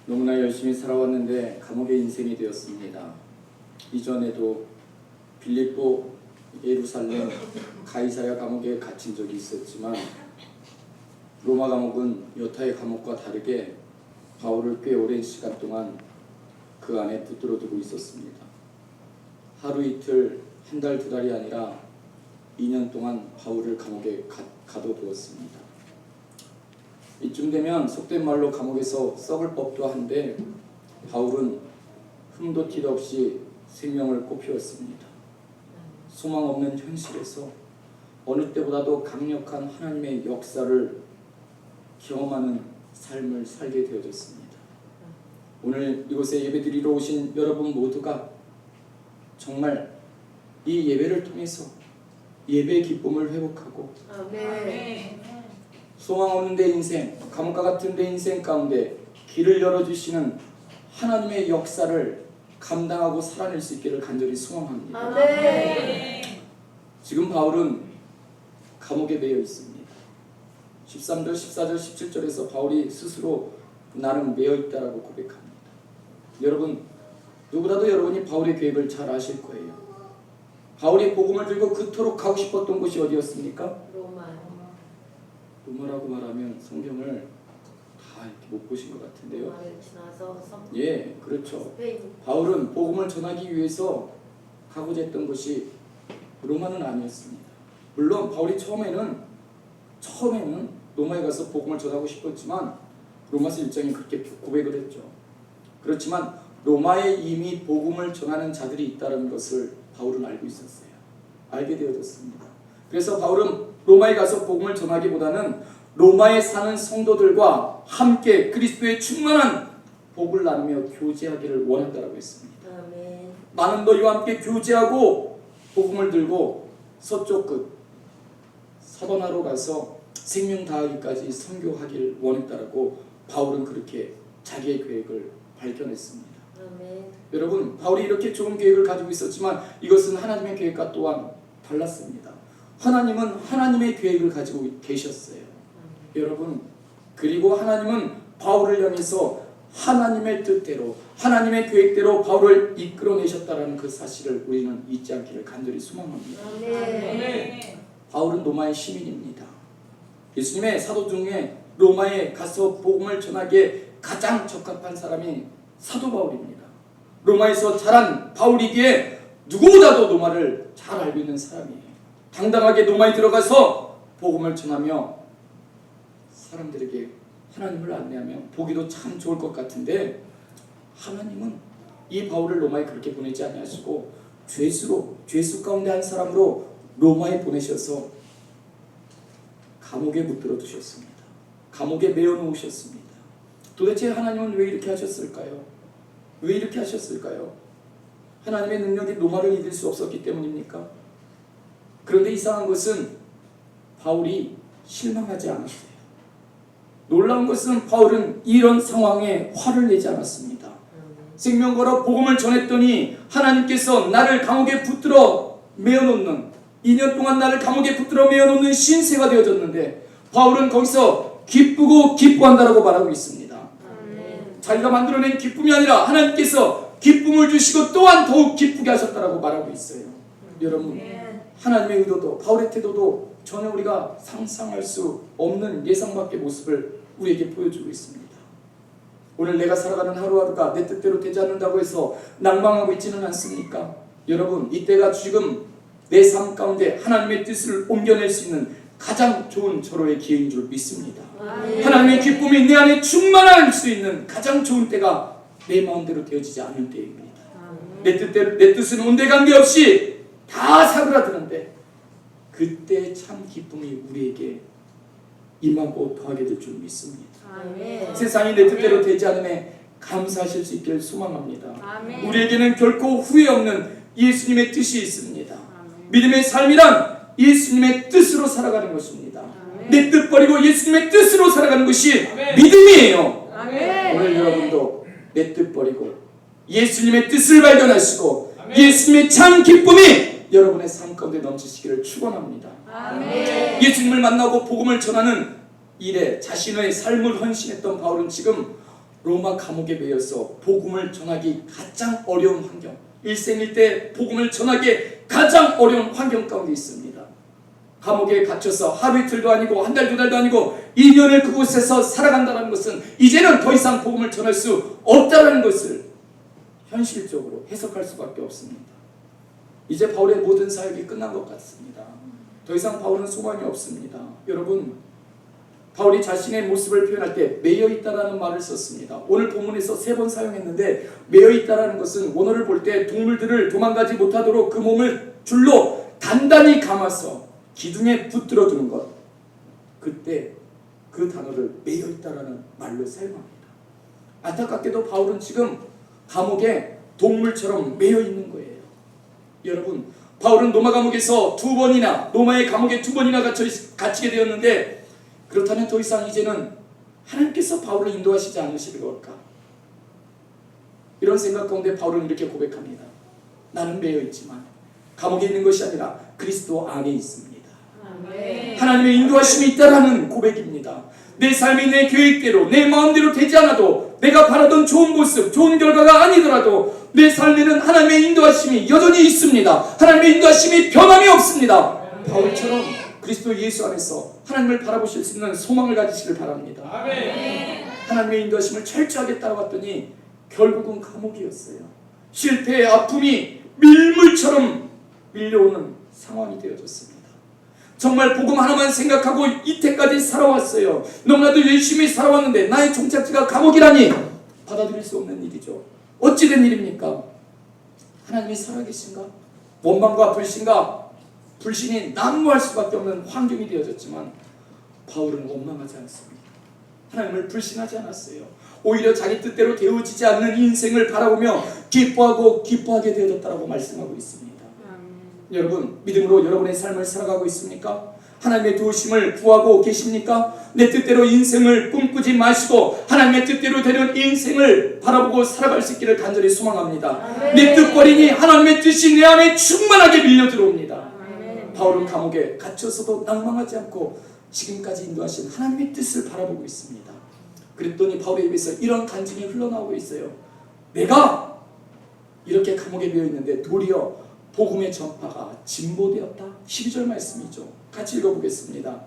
너무나 열심히 살아왔는데 감옥의 인생이 되었습니다. 이전에도 빌립보, 예루살렘, 가이사야 감옥에 갇힌 적이 있었지만 로마 감옥은 여타의 감옥과 다르게 바울을 꽤 오랜 시간 동안 그 안에 붙들어 두고 있었습니다. 하루 이틀, 한 달, 두 달이 아니라 2년 동안 바울을 감옥에 가둬두었습니다. 이쯤 되면 속된 말로 감옥에서 썩을 법도 한데 바울은 흠도 티도 없이 생명을 꽃피웠습니다. 소망 없는 현실에서 어느 때보다도 강력한 하나님의 역사를 경험하는 삶을 살게 되어졌습니다. 오늘 이곳에 예배드리러 오신 여러분 모두가 정말 이 예배를 통해서 예배의 기쁨을 회복하고 소망 없는 내 인생, 감옥과 같은 내 인생 가운데 길을 열어주시는 하나님의 역사를 감당하고 살아낼 수 있기를 간절히 소망합니다. 지금 바울은 감옥에 매여 있습니다. 13절, 14절, 17절에서 바울이 스스로 나는 매여 있다라고 고백합니다. 여러분, 누구라도 여러분이 바울의 계획을 잘 아실 거예요. 바울이 복음을 들고 그토록 가고 싶었던 곳이 어디였습니까? 로마라고 말하면 성경을 다 이렇게 못 보신 것 같은데요. 예, 그렇죠. 바울은 복음을 전하기 위해서 가고자 했던 것이 로마는 아니었습니다. 물론 바울이 처음에는 로마에 가서 복음을 전하고 싶었지만 로마서 1장에 그렇게 고백을 했죠. 그렇지만 로마에 이미 복음을 전하는 자들이 있다는 것을 바울은 알고 있었어요. 알게 되어졌습니다. 그래서 바울은 로마에 가서 복음을 전하기보다는 로마에 사는 성도들과 함께 그리스도의 충만한 복을 나누며 교제하기를 원한다고 했습니다. 나는 너희와 함께 교제하고 복음을 들고 서쪽 끝 사바나로 가서 생명 다하기까지 선교하기를 원했다라고 바울은 그렇게 자기의 계획을 밝혀냈습니다. 여러분, 바울이 이렇게 좋은 계획을 가지고 있었지만 이것은 하나님의 계획과 또한 달랐습니다. 하나님은 하나님의 계획을 가지고 계셨어요. 여러분, 그리고 하나님은 바울을 향해서 하나님의 뜻대로 하나님의 계획대로 바울을 이끌어내셨다는 그 사실을 우리는 잊지 않기를 간절히 소망합니다. 바울은 로마의 시민입니다. 예수님의 사도 중에 로마에 가서 복음을 전하기에 가장 적합한 사람이 사도 바울입니다. 로마에서 자란 바울이기에 누구보다도 로마를 잘 알고 있는 사람이에요. 당당하게 로마에 들어가서 복음을 전하며 사람들에게 하나님을 안내하면 보기도 참 좋을 것 같은데 하나님은 이 바울을 로마에 그렇게 보내지 아니하시고 죄수 가운데 한 사람으로 로마에 보내셔서 감옥에 붙들어 두셨습니다. 감옥에 매어 놓으셨습니다. 도대체 하나님은 왜 이렇게 하셨을까요? 왜 이렇게 하셨을까요? 하나님의 능력이 로마를 이길 수 없었기 때문입니까? 그런데 이상한 것은 바울이 실망하지 않았어요. 놀라운 것은 바울은 이런 상황에 화를 내지 않았습니다. 생명 걸어 복음을 전했더니 하나님께서 나를 감옥에 붙들어 메어놓는 2년 동안 나를 감옥에 붙들어 메어놓는 신세가 되어졌는데 바울은 거기서 기쁘고 기뻐한다라고 말하고 있습니다. 자기가 만들어낸 기쁨이 아니라 하나님께서 기쁨을 주시고 또한 더욱 기쁘게 하셨다라고 말하고 있어요. 여러분, 하나님의 의도도 바울의 태도도 전혀 우리가 상상할 수 없는 예상 밖의 모습을 우리에게 보여주고 있습니다. 오늘 내가 살아가는 하루하루가 내 뜻대로 되지 않는다고 해서 낭망하고 있지는 않습니까? 여러분, 이때가 지금 내 삶 가운데 하나님의 뜻을 옮겨낼 수 있는 가장 좋은 절호의 기회인 줄 믿습니다. 하나님의 기쁨이 내 안에 충만할 수 있는 가장 좋은 때가 내 마음대로 되어지지 않는 때입니다. 내 뜻은 온데간데 없이 다 사그라드는데 그때 참 기쁨이 우리에게 임하고 더하게 될 줄 믿습니다. 세상이 내 뜻대로 되지 않음에 감사하실 수 있기를 소망합니다. 우리에게는 결코 후회 없는 예수님의 뜻이 있습니다. 믿음의 삶이란 예수님의 뜻으로 살아가는 것입니다. 내 뜻 버리고 예수님의 뜻으로 살아가는 것이 믿음이에요. 오늘 여러분도 내 뜻 버리고 예수님의 뜻을 발견하시고 예수님의 참 기쁨이 여러분의 삶 가운데 넘치시기를 축원합니다. 예수님을 만나고 복음을 전하는 일에 자신의 삶을 헌신했던 바울은 지금 로마 감옥에 매여서 복음을 전하기 가장 어려운 환경, 일생일대 복음을 전하기 가장 어려운 환경 가운데 있습니다. 감옥에 갇혀서 하루 이틀도 아니고 한 달, 두 달도 아니고 2년을 그곳에서 살아간다는 것은 이제는 더 이상 복음을 전할 수 없다는 것을 현실적으로 해석할 수밖에 없습니다. 이제 바울의 모든 사역이 끝난 것 같습니다. 더 이상 바울은 소망이 없습니다. 여러분, 바울이 자신의 모습을 표현할 때 매여 있다라는 말을 썼습니다. 오늘 본문에서 3번 사용했는데, 매여 있다라는 것은 원어를 볼 때 동물들을 도망가지 못하도록 그 몸을 줄로 단단히 감아서 기둥에 붙들어 두는 것, 그때 그 단어를 매여 있다라는 말로 사용합니다. 안타깝게도 바울은 지금 감옥에 동물처럼 매여 있는 거예요. 여러분, 바울은 로마 감옥에서 로마의 감옥에 2번이나 갇히게 되었는데, 그렇다면 더 이상 이제는 하나님께서 바울을 인도하시지 않으실 걸까? 이런 생각 가운데 바울은 이렇게 고백합니다. 나는 매여 있지만 감옥에 있는 것이 아니라 그리스도 안에 있습니다. 아멘. 하나님의 인도하심이 있다라는 고백입니다. 내 삶이 내 계획대로, 내 마음대로 되지 않아도, 내가 바라던 좋은 모습, 좋은 결과가 아니더라도 내 삶에는 하나님의 인도하심이 여전히 있습니다. 하나님의 인도하심이 변함이 없습니다. 바울처럼 그리스도 예수 안에서 하나님을 바라보실 수 있는 소망을 가지시길 바랍니다. 아멘. 하나님의 인도하심을 철저하게 따라왔더니 결국은 감옥이었어요. 실패의 아픔이 밀물처럼 밀려오는 상황이 되어졌습니다. 정말 복음 하나만 생각하고 이때까지 살아왔어요. 너무나도 열심히 살아왔는데 나의 종착지가 감옥이라니 받아들일 수 없는 일이죠. 어찌 된 일입니까? 하나님이 살아계신가? 원망과 불신이 난무할 수밖에 없는 환경이 되어졌지만 바울은 원망하지 않습니다. 하나님을 불신하지 않았어요. 오히려 자기 뜻대로 되어지지 않는 인생을 바라보며 기뻐하게 되어졌다고 말씀하고 있습니다. 여러분, 믿음으로 여러분의 삶을 살아가고 있습니까? 하나님의 도우심을 구하고 계십니까? 내 뜻대로 인생을 꿈꾸지 마시고 하나님의 뜻대로 되는 인생을 바라보고 살아갈 수 있기를 간절히 소망합니다. 내 뜻거리니 하나님의 뜻이 내 안에 충만하게 밀려 들어옵니다. 바울은 감옥에 갇혀서도 낭망하지 않고 지금까지 인도하신 하나님의 뜻을 바라보고 있습니다. 그랬더니 바울의 입에서 이런 간증이 흘러나오고 있어요. 내가 이렇게 감옥에 매여 있는데 도리어 복음의 전파가 진보되었다. 12절 말씀이죠. 같이 읽어보겠습니다.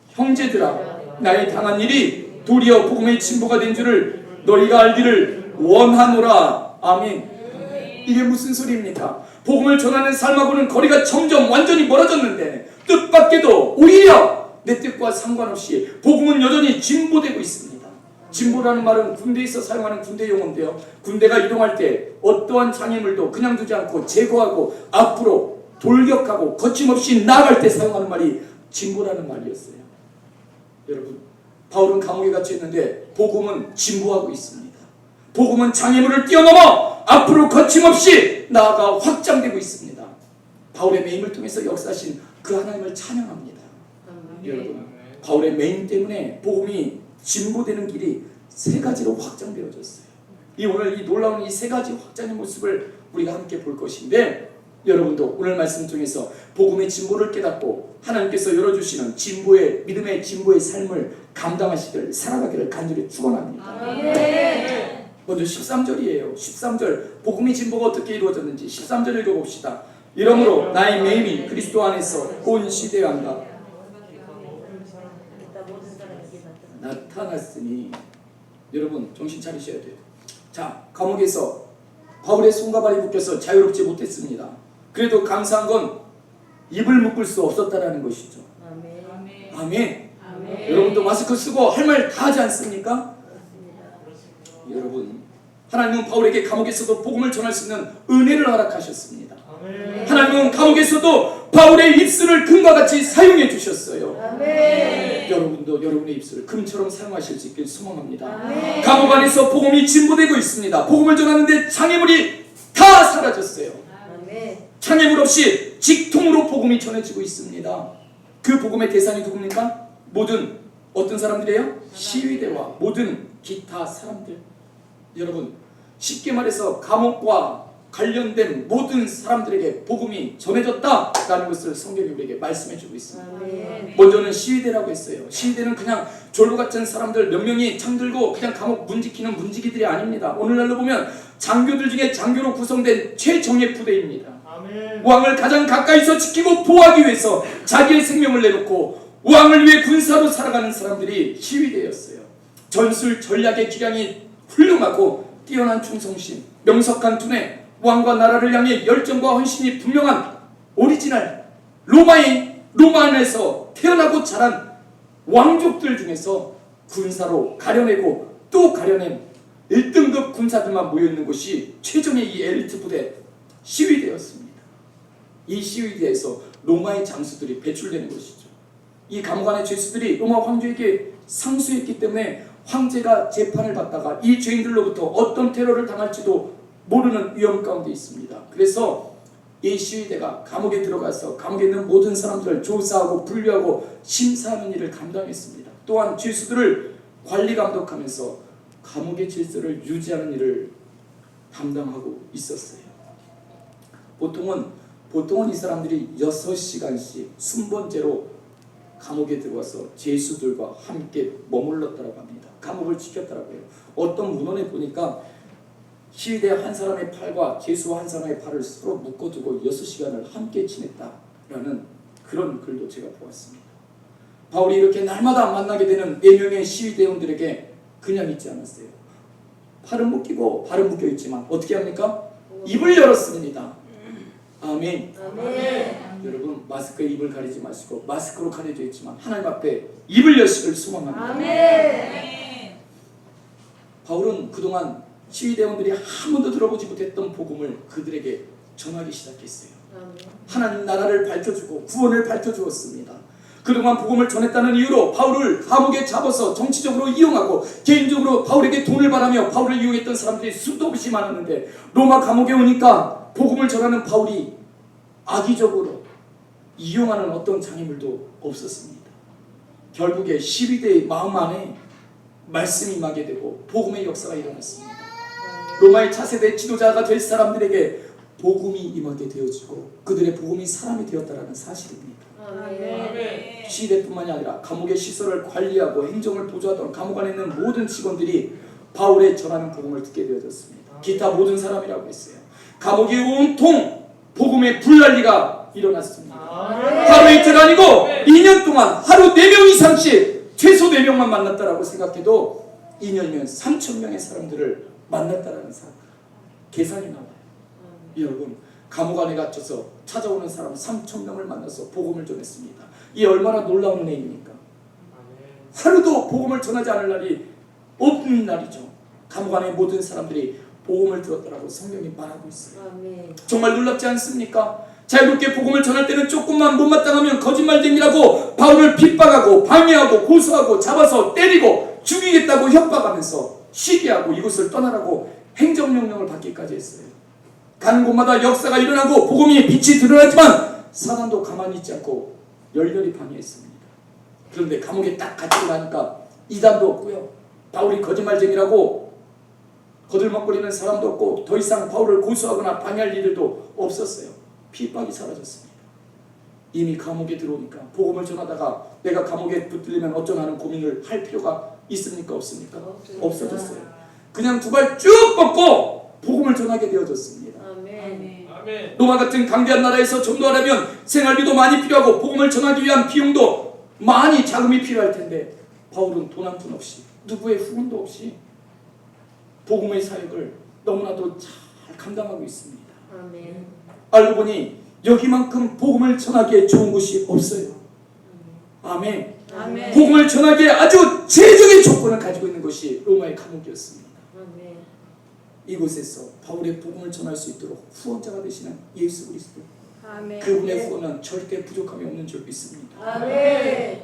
형제들아, 나의 당한 일이 도리어 복음의 진보가 된 줄을 너희가 알기를 원하노라. 아멘. 이게 무슨 소리입니까? 복음을 전하는 삶하고는 거리가 점점 완전히 멀어졌는데 뜻밖에도 오히려 내 뜻과 상관없이 복음은 여전히 진보되고 있습니다. 진보라는 말은 군대에서 사용하는 군대 용어인데요, 군대가 이동할 때 어떠한 장애물도 그냥 두지 않고 제거하고 앞으로 돌격하고 거침없이 나아갈 때 사용하는 말이 진보라는 말이었어요. 여러분, 바울은 감옥에 갇혀 있는데 복음은 진보하고 있습니다. 복음은 장애물을 뛰어넘어 앞으로 거침없이 나아가 확장되고 있습니다. 바울의 매임을 통해서 역사하신 그 하나님을 찬양합니다. 여러분, 바울의 매임 때문에 복음이 진보되는 길이 3가지로 확장되어졌어요. 오늘 이 놀라운 이 3가지 확장의 모습을 우리가 함께 볼 것인데, 여러분도 오늘 말씀 통해서 복음의 진보를 깨닫고 하나님께서 열어주시는 믿음의 진보의 삶을 감당하시길, 살아가기를 간절히 축원합니다. 먼저 13절이에요. 13절, 복음의 진보가 어떻게 이루어졌는지 13절 읽어봅시다. 이러므로 나의 매임이 그리스도 안에서 온 시대에 한다 나타났으니. 여러분, 정신 차리셔야 돼요. 자, 감옥에서 바울의 손과 발이 묶여서 자유롭지 못했습니다. 그래도 감사한 건 입을 묶을 수 없었다라는 것이죠. 아멘. 아멘. 아멘. 여러분도 마스크 쓰고 할 말 다 하지 않습니까? 여러분, 하나님은 바울에게 감옥에서도 복음을 전할 수 있는 은혜를 허락하셨습니다. 아멘. 하나님은 감옥에서도 바울의 입술을 금과 같이 사용해 주셨어요. 아멘. 여러분도 여러분의 입술을 금처럼 사용하실 수 있길 소망합니다. 아멘. 감옥 안에서 복음이 진보되고 있습니다. 복음을 전하는데 장애물이 다 사라졌어요. 아멘. 장애물 없이 직통으로 복음이 전해지고 있습니다. 그 복음의 대상이 누굽니까? 모든 어떤 사람들이에요? 시위대와 모든 기타 사람들. 여러분, 쉽게 말해서 감옥과 관련된 모든 사람들에게 복음이 전해졌다라는 것을 성경이 우리에게 말씀해주고 있습니다. 먼저는 시위대라고 했어요. 시위대는 그냥 졸부 같은 사람들 몇 명이 창들고 그냥 감옥 문 지키는 문지기들이 아닙니다. 오늘날로 보면 장교들 중에 장교로 구성된 최정예 부대입니다. 왕을 가장 가까이서 지키고 보호하기 위해서 자기의 생명을 내놓고 왕을 위해 군사로 살아가는 사람들이 시위대였어요. 전술 전략의 기량이 훌륭하고 뛰어난 충성심, 명석한 두뇌, 왕과 나라를 향해 열정과 헌신이 분명한 오리지널 로마 안에서 태어나고 자란 왕족들 중에서 군사로 가려내고 또 가려낸 1등급 군사들만 모여있는 곳이 최종의 이 엘리트 부대 시위대였습니다. 이 시위대에서 로마의 장수들이 배출되는 것이죠. 이 감옥 안의 죄수들이 로마 황제에게 상수했기 때문에 황제가 재판을 받다가 이 죄인들로부터 어떤 테러를 당할지도 모르는 위험 가운데 있습니다. 그래서 이 시위대가 감옥에 들어가서 감옥에 있는 모든 사람들을 조사하고 분류하고 심사하는 일을 감당했습니다. 또한 죄수들을 관리 감독하면서 감옥의 질서를 유지하는 일을 담당하고 있었어요. 보통은 이 사람들이 6시간씩 순번제로 감옥에 들어와서 죄수들과 함께 머물렀다고 합니다. 감옥을 지켰다고 해요. 어떤 문헌에 보니까 시위대 한 사람의 팔과 죄수 한 사람의 팔을 서로 묶어두고 6시간을 함께 지냈다라는 그런 글도 제가 보았습니다. 바울이 이렇게 날마다 만나게 되는 4명의 시위대원들에게 그냥 있지 않았어요. 팔은 묶이고 발은 묶여 있지만 어떻게 합니까? 입을 열었습니다. 아멘. 여러분 마스크에 입을 가리지 마시고 마스크로 가려져 있지만 하나님 앞에 입을 여시길 소망합니다. 아멘. 바울은 그동안 시위대원들이 한 번도 들어보지 못했던 복음을 그들에게 전하기 시작했어요. 하나님 나라를 밝혀주고 구원을 밝혀주었습니다. 그동안 복음을 전했다는 이유로 바울을 감옥에 잡아서 정치적으로 이용하고 개인적으로 바울에게 돈을 바라며 바울을 이용했던 사람들이 수도 없이 많았는데 로마 감옥에 오니까 복음을 전하는 바울이 악의적으로 이용하는 어떤 장애물도 없었습니다. 결국에 시위대의 마음 안에 말씀이 임하게 되고 복음의 역사가 일어났습니다. 로마의 차세대 지도자가 될 사람들에게 복음이 임하게 되어지고 그들의 복음이 사람이 되었다는 사실입니다. 아멘. 시위대뿐만이 아니라 감옥의 시설을 관리하고 행정을 보조하던 감옥 안에 있는 모든 직원들이 바울의 전하는 복음을 듣게 되어졌습니다. 기타 모든 사람이라고 했어요. 감옥이 온통 복음의 불난리가 일어났습니다. 하루 이틀 아니고 2년 동안 하루 4명 이상씩 최소 4명만 만났다라고 생각해도 2년이면 3,000명의 사람들을 만났다라는 계산이 나와요. 여러분 감옥 안에 갇혀서 찾아오는 사람 3,000명을 만나서 복음을 전했습니다. 이 얼마나 놀라운 은혜입니까? 하루도 복음을 전하지 않을 날이 없는 날이죠. 감옥 안에 모든 사람들이 복음을 들었다라고 성경이 말하고 있어요. 정말 놀랍지 않습니까? 자유롭게 복음을 전할 때는 조금만 못마땅하면 거짓말쟁이라고 바울을 핍박하고 방해하고 고소하고 잡아서 때리고 죽이겠다고 협박하면서 쉬게 하고 이곳을 떠나라고 행정명령을 받기까지 했어요. 가는 곳마다 역사가 일어나고 복음이 빛이 드러나지만 사단도 가만히 있지 않고 열렬히 방해했습니다. 그런데 감옥에 딱 갇히고 나니까 이단도 없고요. 바울이 거짓말쟁이라고 거들먹거리는 사람도 없고 더 이상 바울을 고소하거나 방해할 일들도 없었어요. 핍박이 사라졌습니다. 이미 감옥에 들어오니까 복음을 전하다가 내가 감옥에 붙들리면 어쩌나는 고민을 할 필요가 있습니까? 없습니까? 없어졌어요. 그냥 두 발 쭉 뻗고 복음을 전하게 되어졌습니다. 로마 같은 강대한 나라에서 전도하려면 생활비도 많이 필요하고 복음을 전하기 위한 비용도 많이 자금이 필요할 텐데 바울은 돈 한 푼 없이 누구의 후원도 없이 복음의 사역을 너무나도 잘 감당하고 있습니다. 알고 보니 여기만큼 복음을 전하기에 좋은 곳이 없어요. 아멘. 복음을 전하기에 아주 최적의 조건을 가지고 있는 것이 로마의 감옥이었습니다. 이곳에서 바울의 복음을 전할 수 있도록 후원자가 되시는 예수 그리스도, 그분의 후원은 절대 부족함이 없는 줄 믿습니다.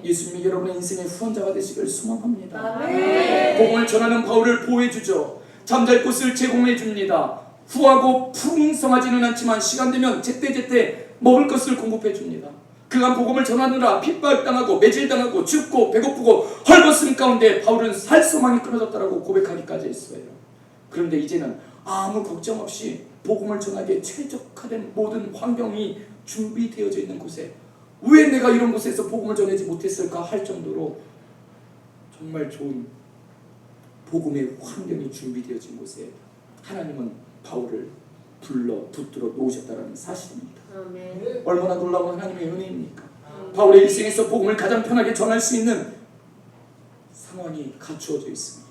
예수님이 여러분의 인생의 후원자가 되시길 소망합니다. 복음을 전하는 바울을 보호해주죠. 잠잘 곳을 제공해줍니다. 후하고 풍성하지는 않지만 시간 되면 제때제때 먹을 것을 공급해줍니다. 그간 복음을 전하느라 핍박당하고 매질당하고 춥고 배고프고 헐벗음 가운데 바울은 살 소망이 끊어졌다고 고백하기까지 했어요. 그런데 이제는 아무 걱정 없이 복음을 전하기에 최적화된 모든 환경이 준비되어져 있는 곳에 왜 내가 이런 곳에서 복음을 전하지 못했을까 할 정도로 정말 좋은 복음의 환경이 준비되어진 곳에 하나님은 바울을 불러 붙들어 놓으셨다는 사실입니다. 아멘. 얼마나 놀라운 하나님의 은혜입니까? 바울의 일생에서 복음을 가장 편하게 전할 수 있는 상황이 갖추어져 있습니다.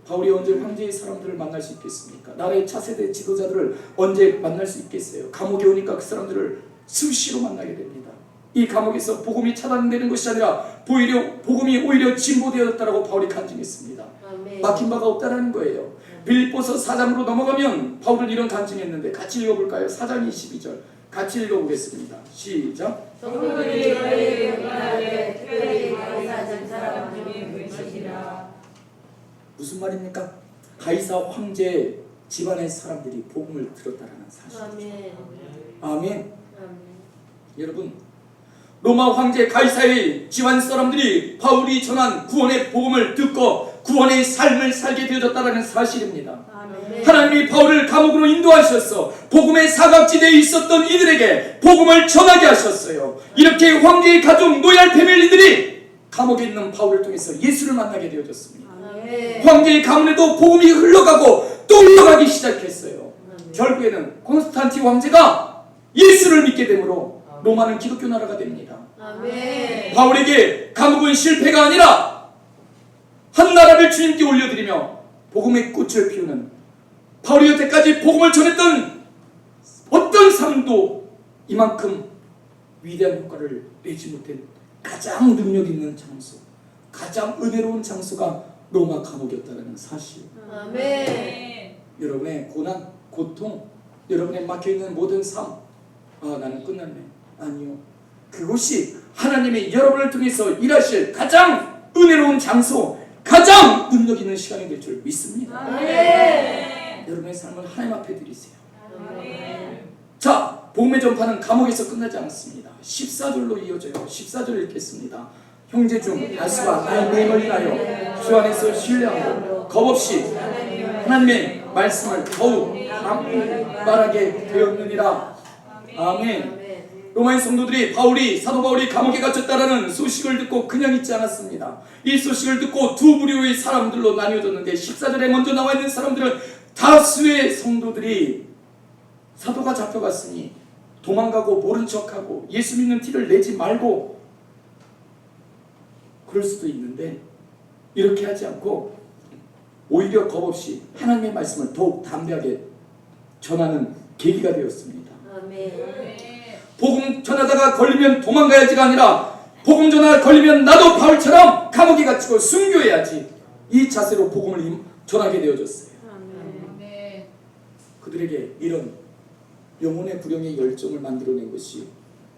바울이 언제 황제의 사람들을 만날 수 있겠습니까? 나라의 차세대 지도자들을 언제 만날 수 있겠어요? 감옥에 오니까 그 사람들을 수시로 만나게 됩니다. 이 감옥에서 복음이 차단되는 것이 아니라 복음이 오히려 진보되었다라고 바울이 간증했습니다. 아멘. 막힌 바가 없다라는 거예요. 빌립보서 4장으로 넘어가면 바울은 이런 간증했는데 같이 읽어볼까요? 4장 22절 같이 읽어보겠습니다. 시작. 성도들이 너희에게 응하되 특별히 가이사장 사람을 것이라. 무슨 말입니까? 가이사 황제 집안의 사람들이 복음을 들었다라는 사실. 아멘. 아멘. 아멘. 여러분, 로마 황제 가이사의 집안 사람들이 바울이 전한 구원의 복음을 듣고 구원의 삶을 살게 되어졌다는 사실입니다. 아멘. 하나님이 바울을 감옥으로 인도하셔서 복음의 사각지대에 있었던 이들에게 복음을 전하게 하셨어요. 이렇게 황제의 가족 노얄 패밀리들이 감옥에 있는 바울을 통해서 예수를 만나게 되어졌습니다. 아멘. 황제의 가문에도 복음이 흘러가고 또 흘러가기 시작했어요. 아멘. 결국에는 콘스탄티 황제가 예수를 믿게 되므로 로마는 기독교 나라가 됩니다. 아멘. 바울에게 감옥은 실패가 아니라 한 나라를 주님께 올려드리며 복음의 꽃을 피우는 바울이 여태까지 복음을 전했던 어떤 사람도 이만큼 위대한 효과를 내지 못한 가장 능력 있는 장소, 가장 은혜로운 장소가 로마 감옥이었다는 사실. 아멘. 여러분의 고난, 고통, 여러분의 막혀있는 모든 삶, 나는 끝났네. 아니요. 그곳이 하나님이 여러분을 통해서 일하실 가장 은혜로운 장소, 가장 능력 있는 시간이 될 줄 믿습니다. 아멘. 여러분의 삶을 하나님 앞에 드리세요. 아멘. 자, 복음의 전파는 감옥에서 끝나지 않습니다. 14절로 이어져요. 14절 읽겠습니다. 형제 중 다수가 나의 명을 인하여 주 안에서 신뢰하고 겁없이 하나님의 말씀을 더욱 말하게 되었느니라. 아멘. 아멘. 로마인 성도들이 사도 바울이 감옥에 갇혔다라는 소식을 듣고 그냥 있지 않았습니다. 이 소식을 듣고 두 부류의 사람들로 나뉘어졌는데 14절에 먼저 나와 있는 사람들은 다수의 성도들이 사도가 잡혀갔으니 도망가고 모른 척하고 예수 믿는 티를 내지 말고 그럴 수도 있는데 이렇게 하지 않고 오히려 겁없이 하나님의 말씀을 더욱 담대하게 전하는 계기가 되었습니다. 아멘. 복음 전하다가 걸리면 도망가야지가 아니라 복음 전하다 걸리면 나도 바울처럼 감옥에 갇히고 순교해야지, 이 자세로 복음을 전하게 되어졌어요. 아멘. 그들에게 이런 영혼의 불영의 열정을 만들어낸 것이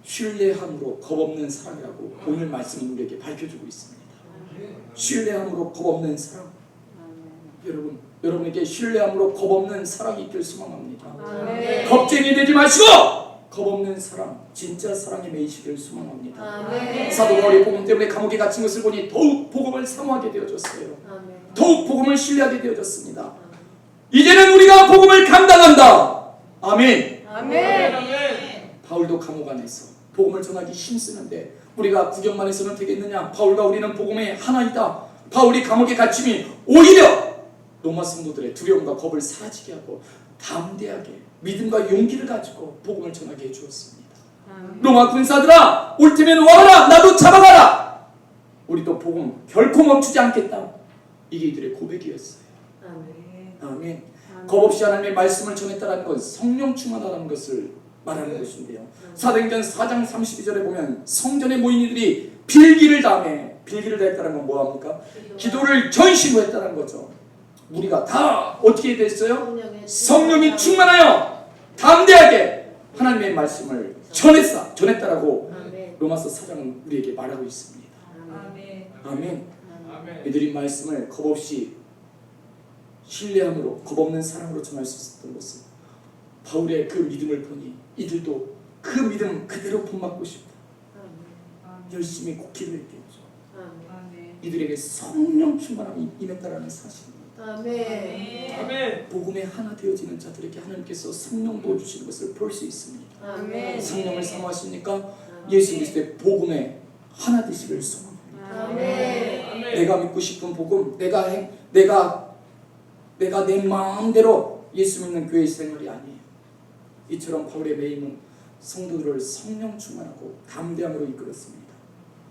신뢰함으로 겁없는 사랑이라고 오늘 말씀은 우리에게 밝혀주고 있습니다. 신뢰함으로 겁없는 사랑. 여러분에게 신뢰함으로 겁없는 사랑이 있길 소망합니다. 아멘. 겁쟁이 되지 마시고 겁없는 사랑, 진짜 사랑에 매이시길 소망합니다. 아멘. 사도 바울이 복음 때문에 감옥에 갇힌 것을 보니 더욱 복음을 사모하게 되어졌어요. 아멘. 더욱 복음을 신뢰하게 되어졌습니다. 이제는 우리가 복음을 감당한다. 아멘. 아멘. 바울도 감옥 안에서 복음을 전하기 힘쓰는데 우리가 구경만 해서는 되겠느냐? 바울과 우리는 복음의 하나이다. 바울이 감옥에 갇힘이 오히려 로마 성도들의 두려움과 겁을 사라지게 하고 담대하게 믿음과 용기를 가지고 복음을 전하게 해주었습니다. 로마 군사들아, 올 테면 와라, 나도 잡아가라. 우리도 복음 결코 멈추지 않겠다. 이게 이들의 고백이었어요. 아멘. 겁없이 하나님의 말씀을 전했다는 건 성령 충만하다는 것을 말하는 것인데요. 사도행전 4장 32절에 보면 성전에 모인 이들이 빌기를 다했다는 건 뭐합니까? 기도를 전심으로 했다는 거죠. 우리가 다 어떻게 됐어요? 성령이 충만하여 담대하게 하나님의 말씀을 전했다라고 로마서 4장은 우리에게 말하고 있습니다. 아멘. 이들이 말씀을 겁없이 신뢰함으로 겁없는 사랑으로 전할 수 있었던 것은 바울의 그 믿음을 보니 이들도 그 믿음 그대로 본받고 싶다. 열심히 곡기를 했겠죠. 이들에게 성령 충만함이 임했다라는 사실입니다. 아멘. 복음에 하나 되어지는 자들에게 하나님께서 성령 부어주시는 것을 볼 수 있습니다. 아멘. 성령을 사모하십니까? 예수 그리스도의 복음에 하나 되시기를 소망합니다. 아멘. 내가 믿고 싶은 복음, 내가 내 마음대로 예수 믿는 교회 생활이 아니에요. 이처럼 바울의 매임은 성도들을 성령 충만하고 담대함으로 이끌었습니다.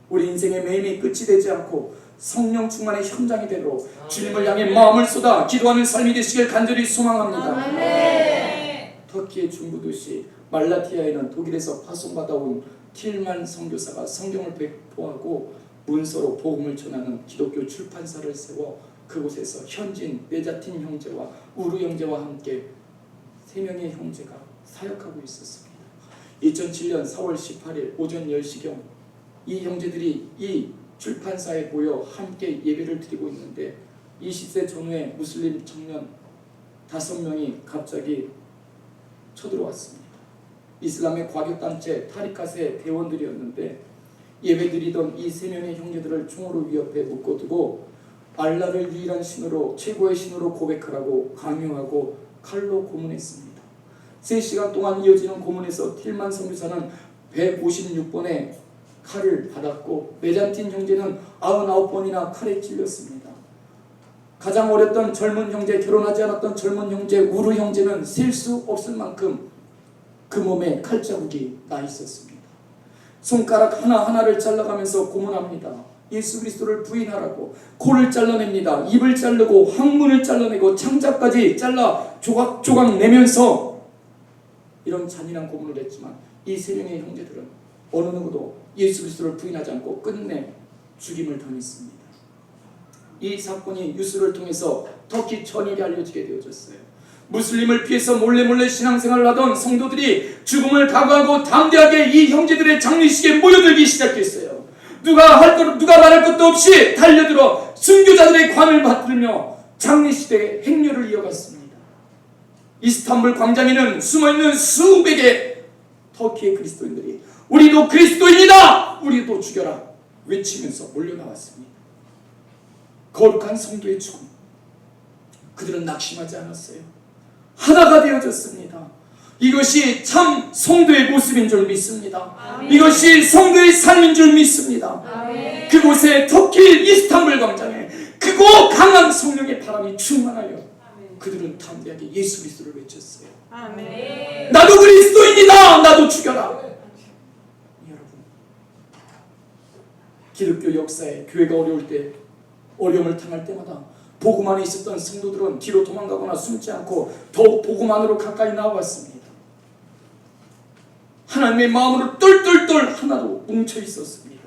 우리 인생의 매임이 끝이 되지 않고 성령 충만의 현장이 되도록 주님을 향해 마음을 쏟아 기도하는 삶이 되시길 간절히 소망합니다. 아멘. 터키의 중부 도시 말라티아에는 독일에서 파송받아온 틸만 선교사가 성경을 배포하고 문서로 복음을 전하는 기독교 출판사를 세워 그곳에서 현지인 네자틴 형제와 우루 형제와 함께 3명의 형제가 사역하고 있었습니다. 2007년 4월 18일 오전 10시경 이 형제들이 이 출판사에 모여 함께 예배를 드리고 있는데 20세 전후의 무슬림 청년 5명이 갑자기 쳐들어왔습니다. 이슬람의 과격단체 타리카스의 대원들이었는데 예배드리던 이 3명의 형제들을 총으로 위협해 묶어두고 알라를 유일한 신으로 최고의 신으로 고백하라고 강요하고 칼로 고문했습니다. 3시간 동안 이어지는 고문에서 틸만 선교사는 156번의 칼을 받았고 메잔틴 형제는 99번이나 칼에 찔렸습니다. 가장 어렸던 젊은 형제, 결혼하지 않았던 젊은 형제 우르 형제는 셀 수 없을 만큼 그 몸에 칼자국이 나 있었습니다. 손가락 하나하나를 잘라가면서 고문합니다. 예수 그리스도를 부인하라고 코를 잘라냅니다. 입을 자르고 항문을 잘라내고 창자까지 잘라 조각조각 내면서 이런 잔인한 고문을 했지만 이 3명의 형제들은 어느 누구도 예수 그리스도를 부인하지 않고 끝내 죽임을 당했습니다. 이 사건이 뉴스를 통해서 터키 전역에 알려지게 되어졌어요. 무슬림을 피해서 몰래 신앙생활을 하던 성도들이 죽음을 각오하고 담대하게 이 형제들의 장례식에 모여들기 시작했어요. 누가 말할 것도 없이 달려들어 순교자들의 관을 받들며 장례식의 행렬을 이어갔습니다. 이스탄불 광장에는 숨어있는 수백의 터키의 그리스도인들이 우리도 그리스도인이다! 우리도 죽여라! 외치면서 몰려나왔습니다. 거룩한 성도의 죽음, 그들은 낙심하지 않았어요. 하나가 되어졌습니다. 이것이 참 성도의 모습인 줄 믿습니다. 아멘. 이것이 성도의 삶인 줄 믿습니다. 아멘. 그곳에 터키 이스탄불 광장에 크고 강한 성령의 바람이 충만하여 그들은 담대하게 예수 그리스도를 외쳤어요. 아멘. 나도 그리스도인이다! 나도 죽여라! 여러분, 기독교 역사에 교회가 어려울 때, 어려움을 당할 때마다 복음 안에 있었던 성도들은 뒤로 도망가거나 숨지 않고 더욱 복음 안으로 가까이 나아왔습니다. 하나님의 마음으로 똘똘똘 하나로 뭉쳐 있었습니다.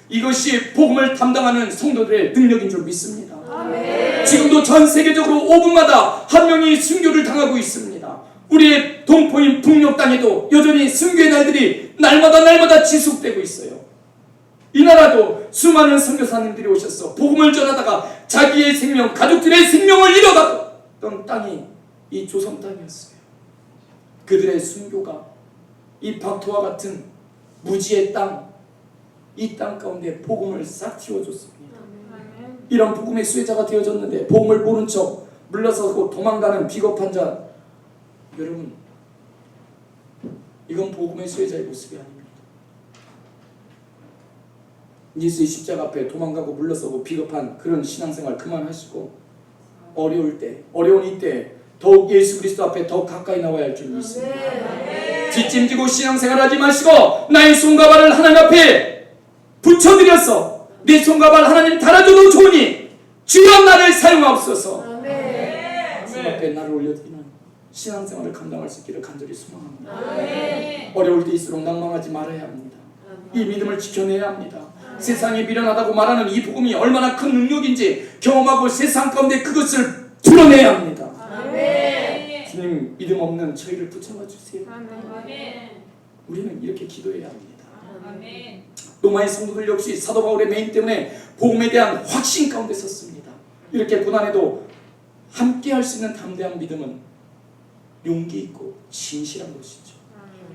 이것이 복음을 담당하는 성도들의 능력인 줄 믿습니다. 아멘. 지금도 전 세계적으로 5분마다 한 명이 순교를 당하고 있습니다. 우리의 동포인 북녘 땅에도 여전히 순교의 날들이 날마다 지속되고 있어요. 이 나라도 수많은 선교사님들이 오셔서 복음을 전하다가 자기의 생명, 가족들의 생명을 잃어갔던 땅이 이 조선 땅이었어요. 그들의 순교가 이 박토와 같은 무지의 땅, 이 땅 가운데 복음을 싹 틔워줬습니다. 이런 복음의 수혜자가 되어졌는데 복음을 모른 척 물러서고 도망가는 비겁한 자, 여러분, 이건 복음의 수혜자의 모습이 아닙니다. 예수의 십자가 앞에 도망가고 물러서고 비겁한 그런 신앙생활 그만하시고 어려울 때, 어려운 이때 더욱 예수 그리스도 앞에 더 가까이 나와야 할 줄 믿습니다. 뒷짐지고 신앙생활하지 마시고 나의 손과 발을 하나님 앞에 붙여드려서 내 손과 발 하나님 달아줘도 좋으니 주여 나를 사용하옵소서. 주 앞에 나를 올려드리는 신앙생활을 감당할 수 있기를 간절히 소망합니다. 어려울 때일수록 낭망하지 말아야 합니다. 이 믿음을 지켜내야 합니다. 세상이 미련하다고 말하는 이 복음이 얼마나 큰 능력인지 경험하고 세상 가운데 그것을 드러내야 합니다. 주님, 믿음 없는 저희를 붙잡아 주세요. 우리는 이렇게 기도해야 합니다. 로마의 성도들 역시 사도 바울의 매임 때문에 복음에 대한 확신 가운데 섰습니다. 이렇게 고난에도 함께 할 수 있는 담대한 믿음은 용기 있고 진실한 것이죠.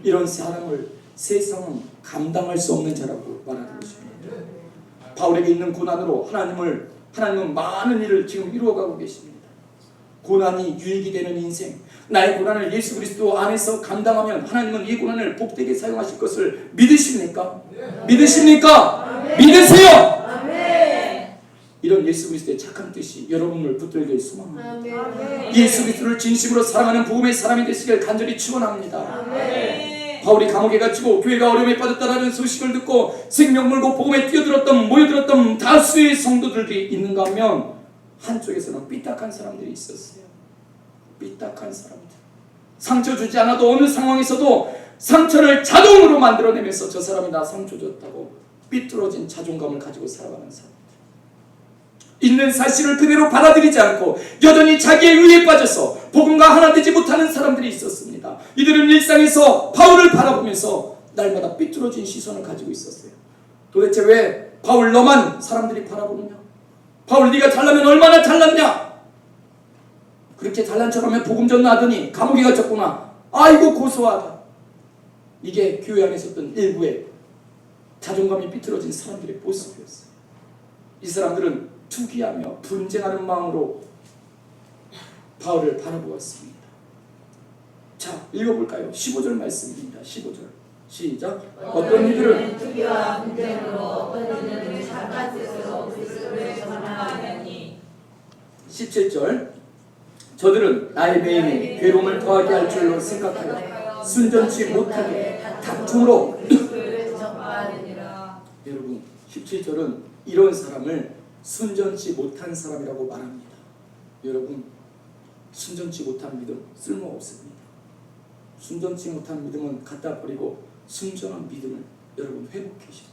이런 사람을 세상은 감당할 수 없는 자라고 말하는 것입니다. 바울에게 있는 고난으로 하나님은 많은 일을 지금 이루어가고 계십니다. 고난이 유익이 되는 인생, 나의 고난을 예수 그리스도 안에서 감당하면 하나님은 이 고난을 복되게 사용하실 것을 믿으십니까? 믿으십니까? 믿으세요! 이런 예수 그리스도의 착한 뜻이 여러분을 붙들길 소망합니다. 예수 그리스도를 진심으로 사랑하는 복음의 사람이 되시길 간절히 축원합니다. 바울이 감옥에 갇히고 교회가 어려움에 빠졌다라는 소식을 듣고 생명 물고 복음에 모여들었던 다수의 성도들이 있는가 하면 한쪽에서는 삐딱한 사람들이 있었어요. 삐딱한 사람들. 상처 주지 않아도 어느 상황에서도 상처를 자동으로 만들어내면서 저 사람이 나 상처 줬다고 삐뚤어진 자존감을 가지고 살아가는 사람들. 있는 사실을 그대로 받아들이지 않고 여전히 자기의 의에 빠져서 복음과 하나 되지 못하는 사람들이 있었습니다. 이들은 일상에서 바울을 바라보면서 날마다 삐뚤어진 시선을 가지고 있었어요. 도대체 왜 바울 너만 사람들이 바라보느냐? 바울 네가 잘나면 얼마나 잘났냐? 그렇게 잘난 척하면 복음 전하더니 감옥에 갇혔구나. 아이고 고소하다. 이게 교회 안에 있었던 일부의 자존감이 삐뚤어진 사람들의 모습이었어요. 이 사람들은 투기하며 분쟁하는 마음으로 바울을 바라보았습니다. 자, 읽어볼까요? 15절 말씀입니다. 15절 시작. 어떤 이들은 투기와 분쟁으로, 어떤 이들은 착한 뜻으로 그리스도를 전하하니. 17절 저들은 나의 매임에 괴로움을 더하게 할 줄로 생각하여 순전치 못하게 다툼으로 그리스도를 전파하느니라. 여러분 17절은 이런 사람을 순전치 못한 사람이라고 말합니다. 여러분 순전치 못한 믿음 쓸모없습니다. 순전치 못한 믿음은 갖다 버리고 순전한 믿음을 여러분 회복하십시오.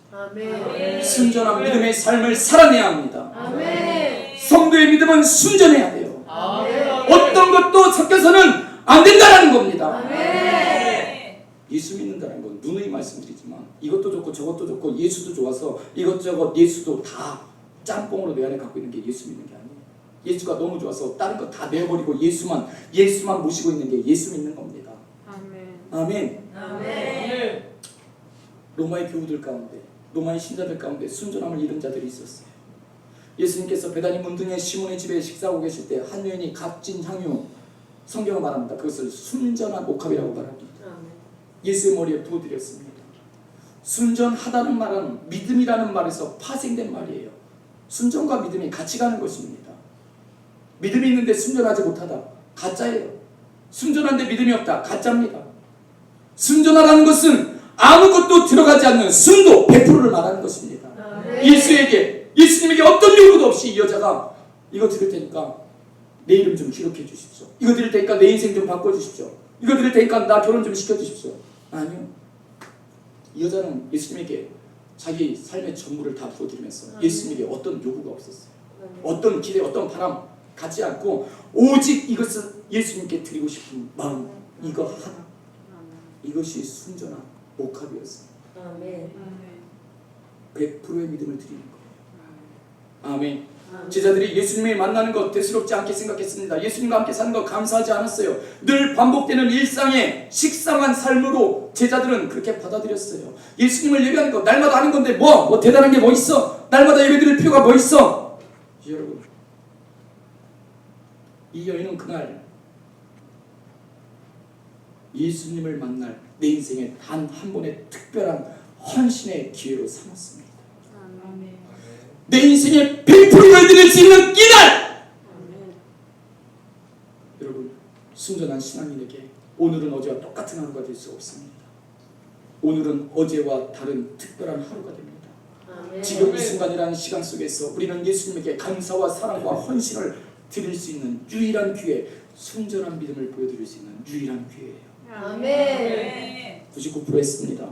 순전한 믿음의 삶을 살아내야 합니다. 성도의 믿음은 순전해야 돼요. 어떤 것도 섞여서는 안 된다는 겁니다. 예수 믿는다는 건 누누이 말씀드리지만 이것도 좋고 저것도 좋고 예수도 좋아서 이것저것 예수도 다 짬뽕으로 내 안에 갖고 있는 게 예수 믿는 게 아니에요. 예수가 너무 좋아서 다른 거 다 내버리고 예수만 모시고 있는 게 예수 믿는 겁니다. 아멘. 로마의 교우들 가운데, 로마의 신자들 가운데 순전함을 잃은 자들이 있었어요. 예수님께서 베다니 문둥의 시몬의 집에 식사하고 계실 때 한 여인이 값진 향유, 성경을 말합니다. 그것을 순전한 옥합이라고 말합니다. 예수의 머리에 부어드렸습니다. 순전하다는 말은 믿음이라는 말에서 파생된 말이에요. 순전과 믿음이 같이 가는 것입니다. 믿음이 있는데 순전하지 못하다, 가짜예요. 순전한데 믿음이 없다, 가짜입니다. 순전하다는 것은 아무것도 들어가지 않는 순도 100%를 말하는 것입니다. 예수님에게 어떤 요구도 없이 이 여자가 이거 드릴 테니까 내 이름 좀 기록해 주십시오. 이거 드릴 테니까 내 인생 좀 바꿔주십시오. 이거 드릴 테니까 나 결혼 좀 시켜주십시오. 아니요. 이 여자는 예수님에게 자기 삶의 전부를 다 부어드리면서 예수님에게 어떤 요구가 없었어요. 어떤 기대, 어떤 바람 갖지 않고 오직 이것을 예수님께 드리고 싶은 마음, 이거 하나. 이것이 순전한 옥합이었어요. 100%의 믿음을 드리는 거예요. 아멘. 제자들이 예수님을 만나는 것 대수롭지 않게 생각했습니다. 예수님과 함께 사는 것 감사하지 않았어요. 늘 반복되는 일상의 식상한 삶으로 제자들은 그렇게 받아들였어요. 예수님을 예배하는 거 날마다 하는 건데 뭐 대단한 게 뭐 있어? 날마다 예배드릴 필요가 뭐 있어? 여러분, 이 여인은 그날 예수님을 만날 내 인생의 단 한 번의 특별한 헌신의 기회로 삼았습니다. 내 인생의 100%를 드릴 수 있는 이날! 여러분, 순전한 신앙인에게 오늘은 어제와 똑같은 하루가 될 수 없습니다. 오늘은 어제와 다른 특별한 하루가 됩니다. 지금 이 순간이라는 시간 속에서 우리는 예수님에게 감사와 사랑과 헌신을 드릴 수 있는 유일한 기회, 순전한 믿음을 보여드릴 수 있는 유일한 기회예요. 99% 했습니다.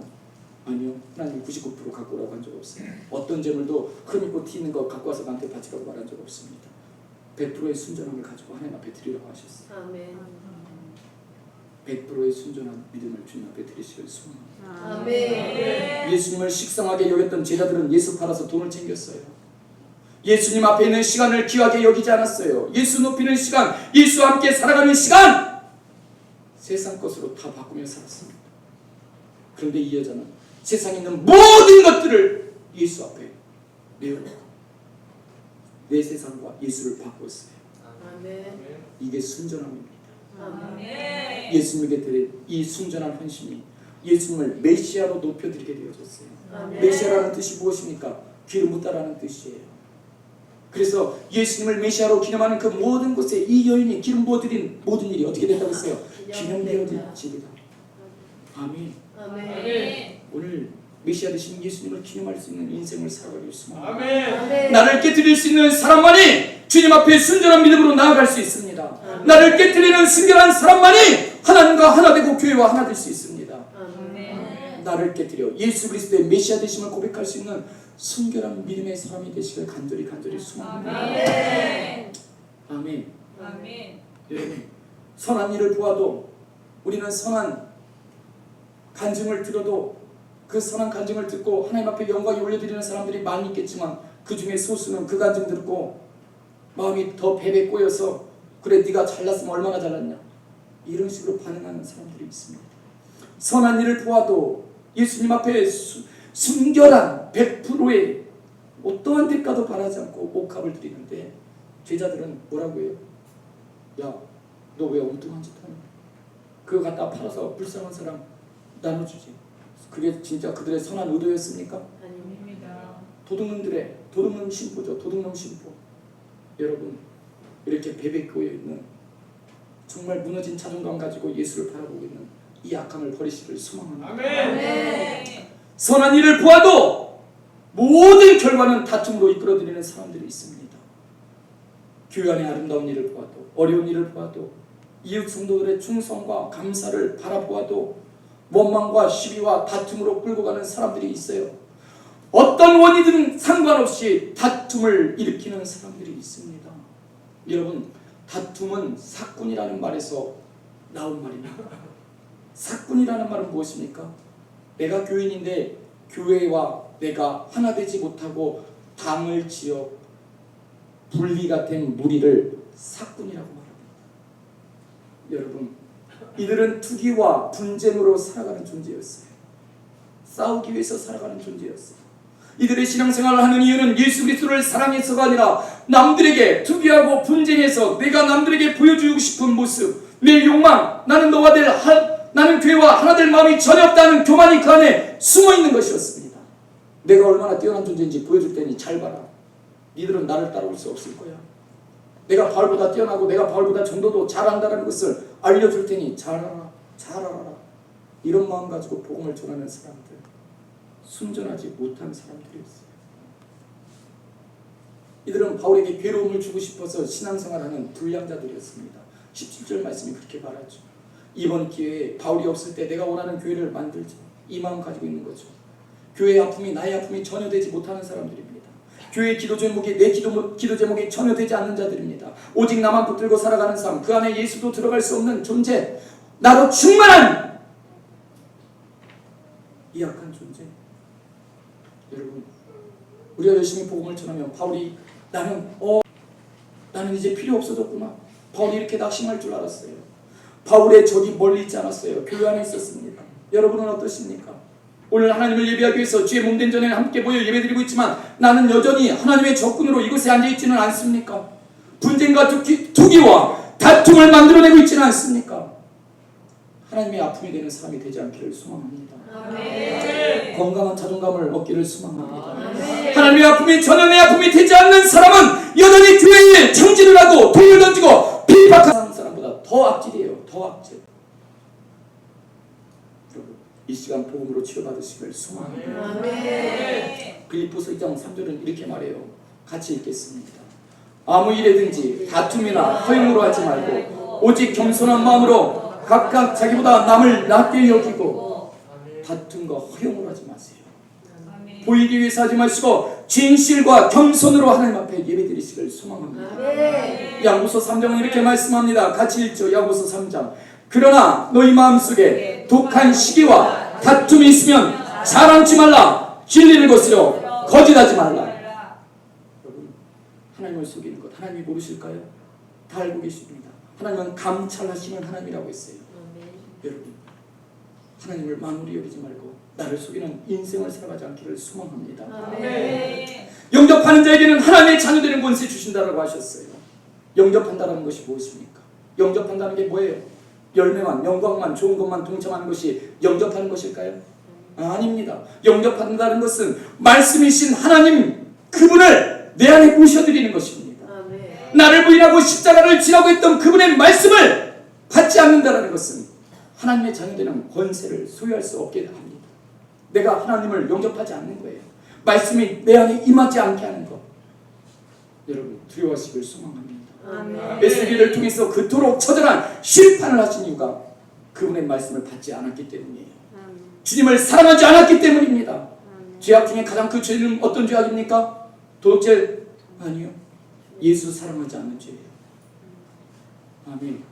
아니요, 하나님 99% 갖고 오라고 한 적 없어요. 어떤 재물도 흠있고 티 있는 거 갖고 와서 나한테 바치라고 말한 적 없습니다. 100%의 순전함을 가지고 하나님 앞에 드리라고 하셨어요. 100%의 순전한 믿음을 주님 앞에 드리시길 소원합니다. 예수님을 식상하게 여겼던 제자들은 예수 팔아서 돈을 챙겼어요. 예수님 앞에 있는 시간을 귀하게 여기지 않았어요. 예수 높이는 시간, 예수와 함께 살아가는 시간, 세상 것으로 다 바꾸며 살았습니다. 그런데 이 여자는 세상에 있는 모든 것들을 예수 앞에 내어놓고 내 세상과 예수를 바꿨어요. 이게 순전함입니다. 아멘. 예수님에게 드린 이 순전한 헌신이 예수님을 메시아로 높여드리게 되어졌어요. 아멘. 메시아라는 뜻이 무엇입니까? 기름 붓다라는 뜻이에요. 그래서 예수님을 메시아로 기념하는 그 모든 곳에 이 여인이 기름 부어드린 모든 일이 어떻게 된다고 했어요? 기념되어집니다. 아멘. 아멘. 오늘 메시아 되신 예수님을 기념할 수 있는 인생을 살아가길 소망합니다. 아멘. 나를 깨뜨릴 수 있는 사람만이 주님 앞에 순전한 믿음으로 나아갈 수 있습니다. 나를 깨뜨리는 순결한 사람만이 하나님과 하나 되고 교회와 하나 될 수 있습니다. 아멘. 나를 깨뜨려 예수 그리스도의 메시아 되심을 고백할 수 있는 순결한 믿음의 사람이 되시길 간절히 소망합니다. 아멘. 아멘. 아멘. 여러분, 선한 일을 보아도 우리는 선한 간증을 들어도 그 선한 간증을 듣고 하나님 앞에 영광이 올려드리는 사람들이 많이 있겠지만 그 중에 소수는 그 간증 듣고 마음이 더 배배 꼬여서 그래 네가 잘났으면 얼마나 잘났냐 이런 식으로 반응하는 사람들이 있습니다. 선한 일을 보아도 예수님 앞에 순결한 100%의 어떠한 대가도 바라지 않고 옥합을 드리는데 제자들은 뭐라고 해요? 야, 너 왜 엉뚱한 짓 하냐? 그거 갖다 팔아서 불쌍한 사람 나눠주지. 그게 진짜 그들의 선한 의도였습니까? 아닙니다. 도둑놈 신부죠. 도둑놈 신부. 여러분, 이렇게 베베꼬여 있는 정말 무너진 자존감 가지고 예수를 바라보고 있는 이 악함을 버리시길 소망합니다. 아멘. 선한 일을 보아도 모든 결과는 다툼으로 이끌어들이는 사람들이 있습니다. 교회 안의 아름다운 일을 보아도 어려운 일을 보아도 이웃 성도들의 충성과 감사를 바라보아도 원망과 시비와 다툼으로 끌고 가는 사람들이 있어요. 어떤 원인이든 상관없이 다툼을 일으키는 사람들이 있습니다. 여러분, 다툼은 사꾼이라는 말에서 나온 말입니다. 사꾼이라는 말은 무엇입니까? 내가 교인인데 교회와 내가 하나 되지 못하고 당을 지어 분리가 된 무리를 사꾼이라고 말합니다. 여러분, 이들은 투기와 분쟁으로 살아가는 존재였어요. 싸우기 위해서 살아가는 존재였어요. 이들의 신앙생활을 하는 이유는 예수 그리스도를 사랑해서가 아니라 남들에게 투기하고 분쟁해서 내가 남들에게 보여주고 싶은 모습, 내 욕망, 나는 너와 나는 교회와 하나 될 마음이 전혀 없다는 교만이 그 안에 숨어있는 것이었습니다. 내가 얼마나 뛰어난 존재인지 보여줄 테니 잘 봐라. 니들은 나를 따라올 수 없을 거야. 내가 바울보다 뛰어나고 내가 바울보다 전도도 잘한다는 것을 알려줄 테니 잘 알아라. 이런 마음 가지고 복음을 전하는 사람들, 순전하지 못한 사람들이었어요. 이들은 바울에게 괴로움을 주고 싶어서 신앙생활하는 불량자들이었습니다. 17절 말씀이 그렇게 말하죠. 이번 기회에 바울이 없을 때 내가 원하는 교회를 만들자, 이 마음 가지고 있는 거죠. 교회의 아픔이 나의 아픔이 전혀 되지 못하는 사람들입니다. 교회의 기도 제목이 내 기도 제목이 전혀 되지 않는 자들입니다. 오직 나만 붙들고 살아가는 삶, 그 안에 예수도 들어갈 수 없는 존재, 나로 충만한 이 약한 존재. 여러분, 우리가 열심히 복음을 전하면 바울이 나는 이제 필요 없어졌구나. 바울이 이렇게 낙심할 줄 알았어요. 바울의 적이 멀리 있지 않았어요. 교회 안에 있었습니다. 여러분은 어떠십니까? 오늘 하나님을 예배하기 위해서 주의 몸된 전에 함께 모여 예배드리고 있지만 나는 여전히 하나님의 적군으로 이곳에 앉아있지는 않습니까? 분쟁과 투기와 다툼을 만들어내고 있지는 않습니까? 하나님의 아픔이 되는 사람이 되지 않기를 소망합니다. 아멘. 건강한 자존감을 얻기를 소망합니다. 아멘. 하나님의 아픔이 전혀 내 아픔이 되지 않는 사람은 여전히 교회에 청진을 하고 돌을 던지고 비판하는 사람보다 더 악질이에요. 더 악질. 여러분, 이 시간 복음으로 치료받으시길 소망합니다. 아멘. 빌립보서 2장 3절은 이렇게 말해요. 같이 읽겠습니다. 아무 일에든지 다툼이나 허용으로 하지 말고 오직 겸손한 마음으로 각각 자기보다 남을 낮게 여기고 다툼과 허용으로 하지 마세요. 아멘. 보이기 위해서 하지 마시고 진실과 겸손으로 하나님 앞에 예배드리시길 소망합니다. 야고보서 3장은 이렇게 말씀합니다. 같이 읽죠. 야고보서 3장. 그러나 너희 마음속에 독한 시기와 다툼이 있으면 자랑치 말라. 진리를 거스려 거짓하지 말라. 여러분, 하나님을 속이는 것 하나님이 모르실까요? 다 알고 계십니다. 하나님은 감찰하시는 하나님이라고 했어요. 여러분, 하나님을 만물이 여기지 말고 나를 속이는 인생을 살아가지 않기를 소망합니다. 아멘. 영접하는 자에게는 하나님의 자녀되는 권세 주신다라고 하셨어요. 영접한다는 것이 무엇입니까? 영접한다는 게 뭐예요? 열매만, 영광만, 좋은 것만 동참하는 것이 영접하는 것일까요? 아닙니다. 영접한다는 것은 말씀이신 하나님 그분을 내 안에 모셔드리는 것입니다. 나를 부인하고 십자가를 지라고 했던 그분의 말씀을 받지 않는다는 것은 하나님의 자녀되는 권세를 소유할 수 없게 합니다. 내가 하나님을 영접하지 않는 거예요. 말씀이 내 안에 임하지 않게 하는 것. 여러분 두려워하시길 소망합니다. 메시지를 통해서 그토록 처절한 심판을 하신 이유가 그분의 말씀을 받지 않았기 때문이에요. 주님을 사랑하지 않았기 때문입니다. 죄악 중에 가장 큰 죄는 어떤 죄악입니까? 도둑죄? 아니요. 예수 사랑하지 않는 죄예요. 아멘.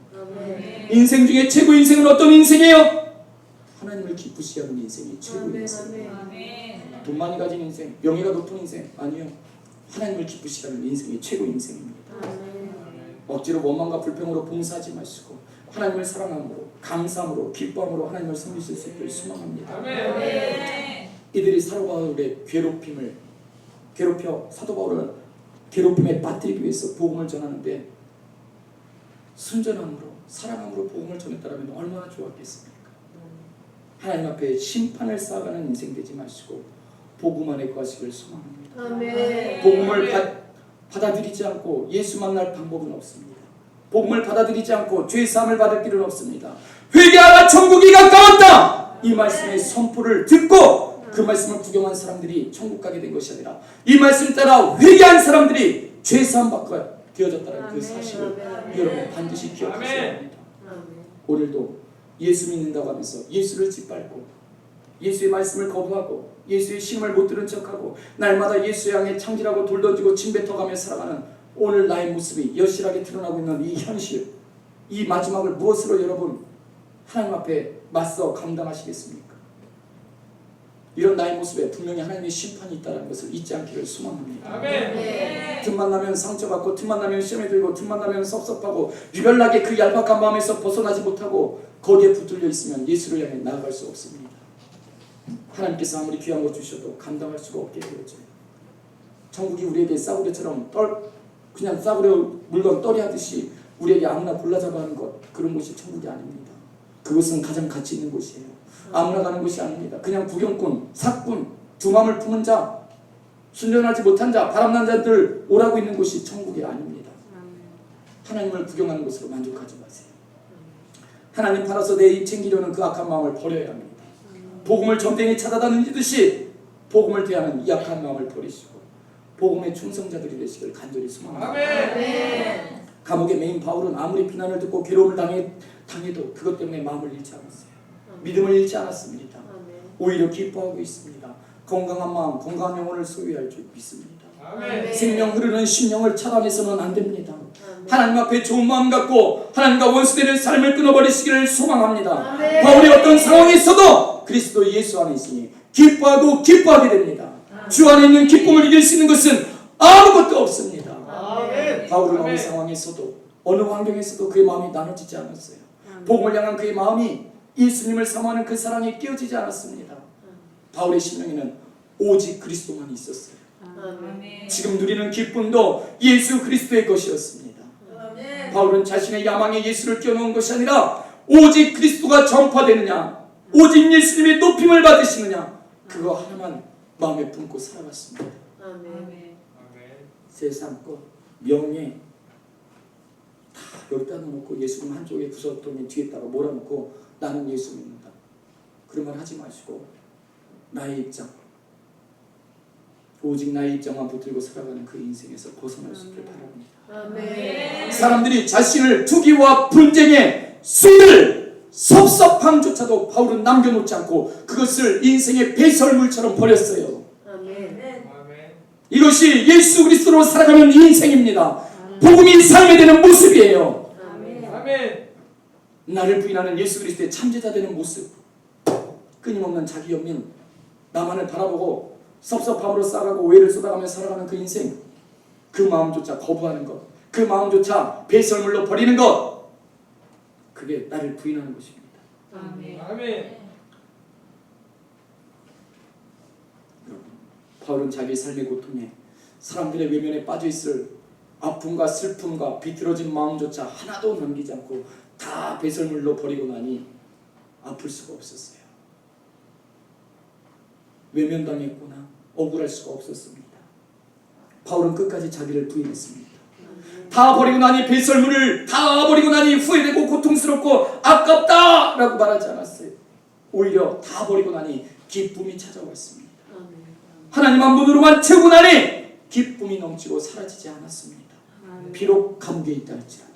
인생 중에 최고 인생은 어떤 인생이에요? 하나님을 기쁘시게 하는 인생이 최고 인생. 돈 많이 가진 인생, 명예가 높은 인생 아니요. 하나님을 기쁘시게 하는 인생이 최고 인생입니다. 억지로 원망과 불평으로 봉사하지 마시고 하나님을 사랑함으로 감사함으로 기뻐함으로 하나님을 섬기실 수 있기를 소망합니다. 이들이 사도 바울의 괴롭혀 사도 바울을 괴롭힘에 빠뜨리기 위해서 복음을 전하는데 순전함으로 사랑함으로 복음을 전했다면 얼마나 좋았겠습니까? 하나님 앞에 심판을 쌓아가는 인생 되지 마시고 복음 안에 거하시기를 소망합니다. 복음을 받아들이지 않고 예수 만날 방법은 없습니다. 복음을 받아들이지 않고 죄 사함을 받을 길은 없습니다. 회개하라 천국이 가까웠다. 이 말씀의 선포를 듣고 그 말씀을 구경한 사람들이 천국 가게 된 것이 아니라 이 말씀 따라 회개한 사람들이 죄 사함 받고 되어졌다는 그 사실을 여러분 반드시 기억하셔야 합니다. 오늘도 예수 믿는다고 하면서 예수를 짓밟고 예수의 말씀을 거부하고 예수의 신임을 못 들은 척하고 날마다 예수 향해 창질하고 돌 던지고 침 뱉어가며 살아가는 오늘 나의 모습이 여실하게 드러나고 있는 이 현실, 이 마지막을 무엇으로 여러분 하나님 앞에 맞서 감당하시겠습니까? 이런 나의 모습에 분명히 하나님의 심판이 있다는 것을 잊지 않기를 소망합니다. 틈만 나면 상처받고 틈만 나면 시험에 들고 틈만 나면 섭섭하고 유별나게 그 얄팍한 마음에서 벗어나지 못하고 거기에 붙들려 있으면 예수를 향해 나아갈 수 없습니다. 하나님께서 아무리 귀한 것 주셔도 감당할 수가 없게 되어져요. 천국이 우리에게 싸구려처럼 그냥 싸구려 물건 떨이 하듯이 우리에게 아무나 골라잡아하는 것, 그런 곳이 천국이 아닙니다. 그것은 가장 가치 있는 곳이에요. 아무나 가는 곳이 아닙니다. 그냥 구경꾼, 사꾼, 두 마음을 품은 자, 순전하지 못한 자, 바람난 자들 오라고 있는 곳이 천국이 아닙니다. 하나님을 구경하는 것으로 만족하지 마세요. 하나님 팔아서 내 입 챙기려는 그 악한 마음을 버려야 합니다. 복음을 점쟁이 찾아다니듯이 복음을 대하는 이 악한 마음을 버리시고 복음의 충성자들이 되시길 간절히 소망합니다. 감옥에 매인 바울은 아무리 비난을 듣고 괴로움을 당해도 그것 때문에 마음을 잃지 않았어요. 믿음을 잃지 않았습니다. 오히려 기뻐하고 있습니다. 건강한 마음, 건강한 영혼을 소유할 줄 믿습니다. 생명 흐르는 심령을 차단해서는 안 됩니다. 하나님 앞에 좋은 마음 갖고 하나님과 원수되는 삶을 끊어버리시기를 소망합니다. 바울이 어떤 상황에 있어도 그리스도 예수 안에 있으니 기뻐하고 기뻐하게 됩니다. 주 안에 있는 기쁨을 이길 수 있는 것은 아무것도 없습니다. 바울은 어느 상황에서도 어느 환경에서도 그의 마음이 나눠지지 않았어요. 복음을 향한 그의 마음이 예수님을 사모하는 그 사랑이 깨어지지 않았습니다. 바울의 심령에는 오직 그리스도만 있었어요. 지금 누리는 기쁨도 예수 그리스도의 것이었습니다. 바울은 자신의 야망에 예수를 껴놓은 것이 아니라 오직 그리스도가 전파되느냐, 오직 예수님의 높임을 받으시느냐, 그거 하나만 마음에 품고 살아갔습니다. 세상 것, 명예 다 여기다 놓고 예수님 한쪽에 구석통에 뒤에다가 몰아놓고 나는 예수 믿는다. 그런 말 하지 마시고 나의 입장, 오직 나의 입장만 붙들고 살아가는 그 인생에서 벗어날 수 있길 바랍니다. 사람들이 자신을 투기와 분쟁에 쏟을 섭섭함조차도 바울은 남겨놓지 않고 그것을 인생의 배설물처럼 버렸어요. 이것이 예수 그리스도로 살아가는 인생입니다. 복음이 삶에 되는 모습이에요. 나를 부인하는 예수 그리스도의 참제자 되는 모습, 끊임없는 자기 연민, 나만을 바라보고 섭섭함으로 싸가고 오해를 쏟아가며 살아가는 그 인생, 그 마음조차 거부하는 것, 그 마음조차 배설물로 버리는 것, 그게 나를 부인하는 것입니다. 바울은 자기의 삶의 고통에 사람들의 외면에 빠져있을 아픔과 슬픔과 비틀어진 마음조차 하나도 남기지 않고 다 배설물로 버리고 나니 아플 수가 없었어요. 외면당했구나, 억울할 수가 없었습니다. 바울은 끝까지 자기를 부인했습니다. 다 버리고 나니, 배설물을 다 버리고 나니 후회되고 고통스럽고 아깝다 라고 말하지 않았어요. 오히려 다 버리고 나니 기쁨이 찾아왔습니다. 하나님 한 분으로만 채우고 나니 기쁨이 넘치고 사라지지 않았습니다. 비록 감옥에 있다 할지라도.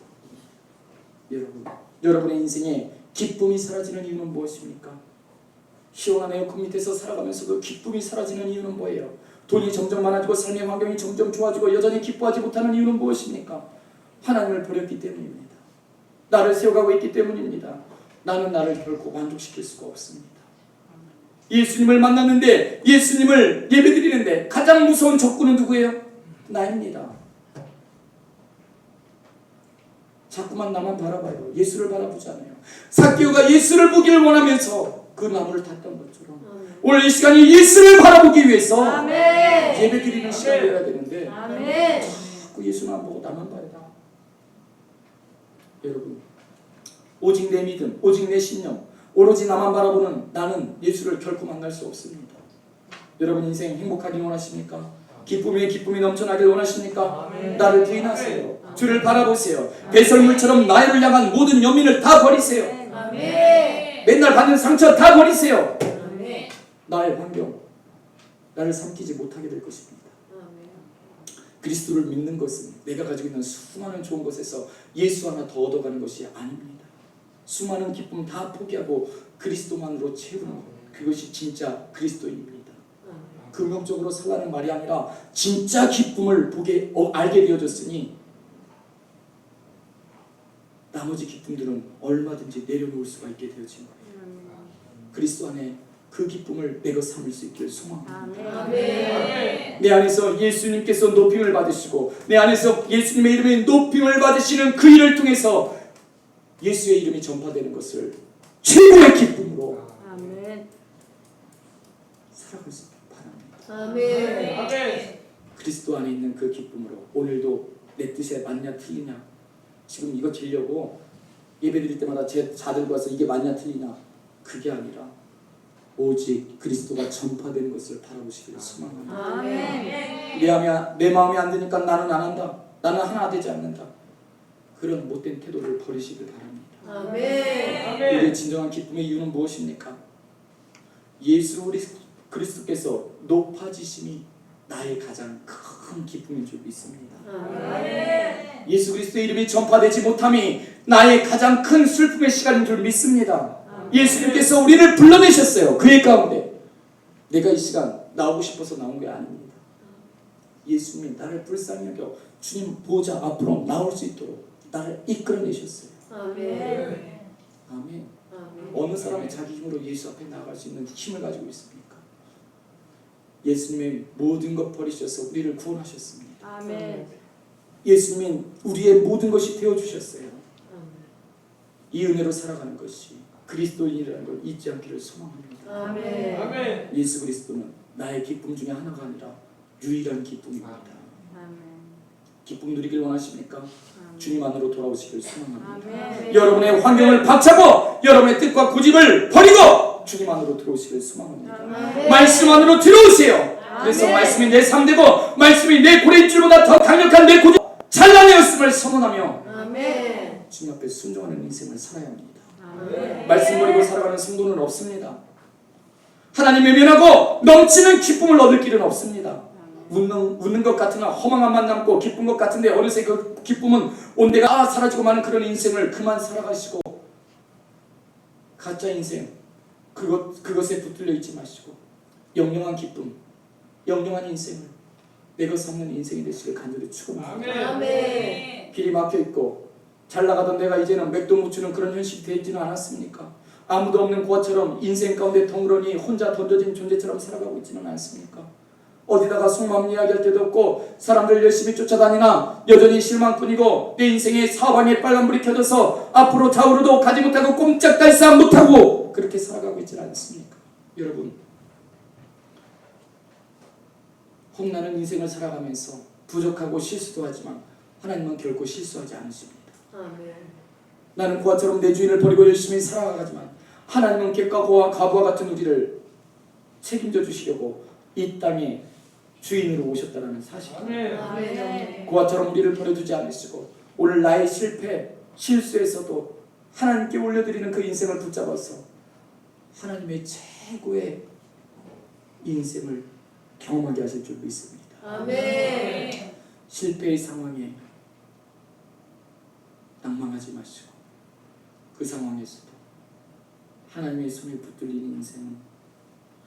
여러분의 인생에 기쁨이 사라지는 이유는 무엇입니까? 시원한 에어컨 밑에서 살아가면서도 기쁨이 사라지는 이유는 뭐예요? 돈이 점점 많아지고 삶의 환경이 점점 좋아지고 여전히 기뻐하지 못하는 이유는 무엇입니까? 하나님을 버렸기 때문입니다. 나를 세워가고 있기 때문입니다. 나는 나를 결코 만족시킬 수가 없습니다. 예수님을 만났는데, 예수님을 예배드리는데 가장 무서운 적군은 누구예요? 나입니다. 자꾸만 나만 바라봐요. 예수를 바라보지 않아요. 삭개오가 예수를 보기를 원하면서 그 나무를 탔던 것처럼 오늘 이 시간이 예수를 바라보기 위해서 예배드리는 시간이 되어야 되는데 자꾸 예수만 보고 나만 봐요. 여러분, 오직 내 믿음, 오직 내 신념, 오로지 나만 바라보는 나는 예수를 결코 만날 수 없습니다. 여러분 인생 행복하길 원하십니까? 기쁨에 기쁨이 넘쳐나길 원하십니까? 나를 부인하세요. 주를 바라보세요. 배설물처럼 나를 향한 모든 연민을 다 버리세요. 맨날 받는 상처 다 버리세요. 나의 환경, 나를 삼키지 못하게 될 것입니다. 그리스도를 믿는 것은 내가 가지고 있는 수많은 좋은 것에서 예수 하나 더 얻어가는 것이 아닙니다. 수많은 기쁨 다 포기하고 그리스도만으로 채우는 것, 그것이 진짜 그리스도입니다. 긍정적으로 살라는 말이 아니라 진짜 기쁨을 알게 되어졌으니 나머지 기쁨들은 얼마든지 내려놓을 수가 있게 되어진 거예요. 그리스도 안에 그 기쁨을 내가 삼을 수 있기를 소망합니다. 내 안에서 예수님께서 높임을 받으시고 내 안에서 예수님의 이름에 높임을 받으시는 그 일을 통해서 예수의 이름이 전파되는 것을 최고의 기쁨으로 살아갈 수 있기를 바랍니다. 그리스도 안에 있는 그 기쁨으로 오늘도 내 뜻에 맞냐 틀리냐, 지금 이거 들려고 예배 드릴 때마다 제 자들고 와서 이게 맞냐 틀리냐, 그게 아니라 오직 그리스도가 전파되는 것을 바라보시기를 소망합니다. 내 마음이 안 드니까 나는 안 한다, 나는 하나 되지 않는다, 그런 못된 태도를 버리시길 바랍니다. 우리의 진정한 기쁨의 이유는 무엇입니까? 예수 우리 그리스도께서 높아지심이 나의 가장 큰 기쁨인 줄 믿습니다. 예수 그리스도의 이름이 전파되지 못함이 나의 가장 큰 슬픔의 시간인 줄 믿습니다. 예수님께서 우리를 불러내셨어요. 그의 가운데. 내가 이 시간 나오고 싶어서 나온 게 아닙니다. 예수님이 나를 불쌍히 여겨 주님 보좌 앞으로 나올 수 있도록 나를 이끌어내셨어요. 아멘. 어느 사람이 자기 힘으로 예수 앞에 나아갈 수 있는 힘을 가지고 있습니까? 예수님의 모든 것 버리셔서 우리를 구원하셨습니다. 예수님이 우리의 모든 것이 되어주셨어요. 이 은혜로 살아가는 것이 그리스도인이라는 걸 잊지 않기를 소망합니다. 예수 그리스도는 나의 기쁨 중에 하나가 아니라 유일한 기쁨입니다. 기쁨 누리길 원하십니까? 주님 안으로 돌아오시길 소망합니다. 여러분의 환경을 박차고 여러분의 뜻과 고집을 버리고 주님 안으로 들어오시길 소망합니다. 말씀 안으로 들어오세요. 그래서 말씀이 내 삶되고 말씀이 내 고레인 줄보다 더 강력한 내 고집 찬란하였음을 선언하며 주님 앞에 순종하는 인생을 살아야 합니다. 말씀 버리고 살아가는 성도는 없습니다. 하나님 외면하고 넘치는 기쁨을 얻을 길은 없습니다. 웃는 것 같으나 허망함만 남고 기쁜 것 같은데 어느새 그 기쁨은 온데가 사라지고 마는 그런 인생을 그만 살아가시고 가짜 인생 그것에 붙들려 있지 마시고 영영한 기쁨, 영영한 인생을 내가 삼는 인생이 되시길 간절히 축원합니다. 길이 막혀있고 잘 나가던 내가 이제는 맥도 못 추는 그런 현실이 되지는 않았습니까? 아무도 없는 고아처럼 인생 가운데 덩그러니 혼자 던져진 존재처럼 살아가고 있지는 않습니까? 어디다가 속마음 이야기할 때도 없고 사람들 열심히 쫓아다니나 여전히 실망뿐이고 내 인생에 사방에 빨간불이 켜져서 앞으로 좌우로도 가지 못하고 꼼짝달싹 못하고 그렇게 살아가고 있지는 않습니까? 여러분, 험난한 인생을 살아가면서 부족하고 실수도 하지만 하나님은 결코 실수하지 않으십니다. 아멘. 나는 고아처럼 내 주인을 버리고 열심히 살아가지만 하나님은 객과 가부와 같은 우리를 책임져 주시려고 이 땅에 주인으로 오셨다는 사실입니다. 아멘. 고아처럼 우리를 버려두지 않으시고 오늘 나의 실패, 실수에서도 하나님께 올려드리는 그 인생을 붙잡아서 하나님의 최고의 인생을 경험하게 하실 줄 믿습니다. 아멘. 실패의 상황에 낭망하지 마시고 그 상황에서도 하나님의 손에 붙들린 인생은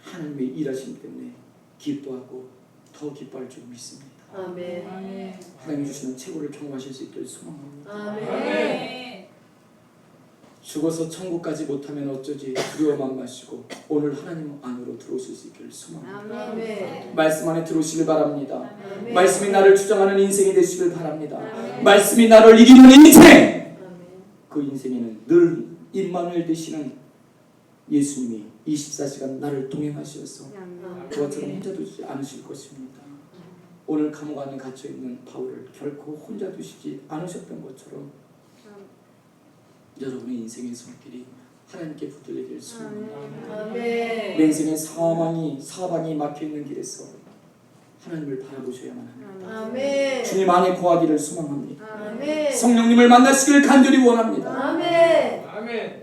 하나님의 일하심 때문에 기뻐하고 더 기뻐할 줄 믿습니다. 아멘. 하나님 주시는 최고를 경험하실 수 있도록 소망합니다. 아멘. 죽어서 천국까지 못하면 어쩌지 두려워만 마시고 오늘 하나님 안으로 들어오실 수 있기를 소망합니다. 아멘. 말씀 안에 들어오시길 바랍니다. 아멘. 말씀이 나를 주장하는 인생이 되시길 바랍니다. 아멘. 말씀이 나를 이기는 인생! 아멘. 그 인생에는 늘 임마누엘 되시는 예수님이 24시간 나를 동행하셔서 그것처럼 혼자 두지 않으실 것입니다. 오늘 감옥 안에 갇혀있는 바울을 결코 혼자 두시지 않으셨던 것처럼 여러분의 인생의 손길이 하나님께 붙들리기를 소망합니다. 아멘. 내 인생의 사방이 막혀있는 길에서 하나님을 바라보셔야만 합니다. 아멘. 주님 안에 거하기를 소망합니다. 아멘. 성령님을 만나시기를 간절히 원합니다. 아멘.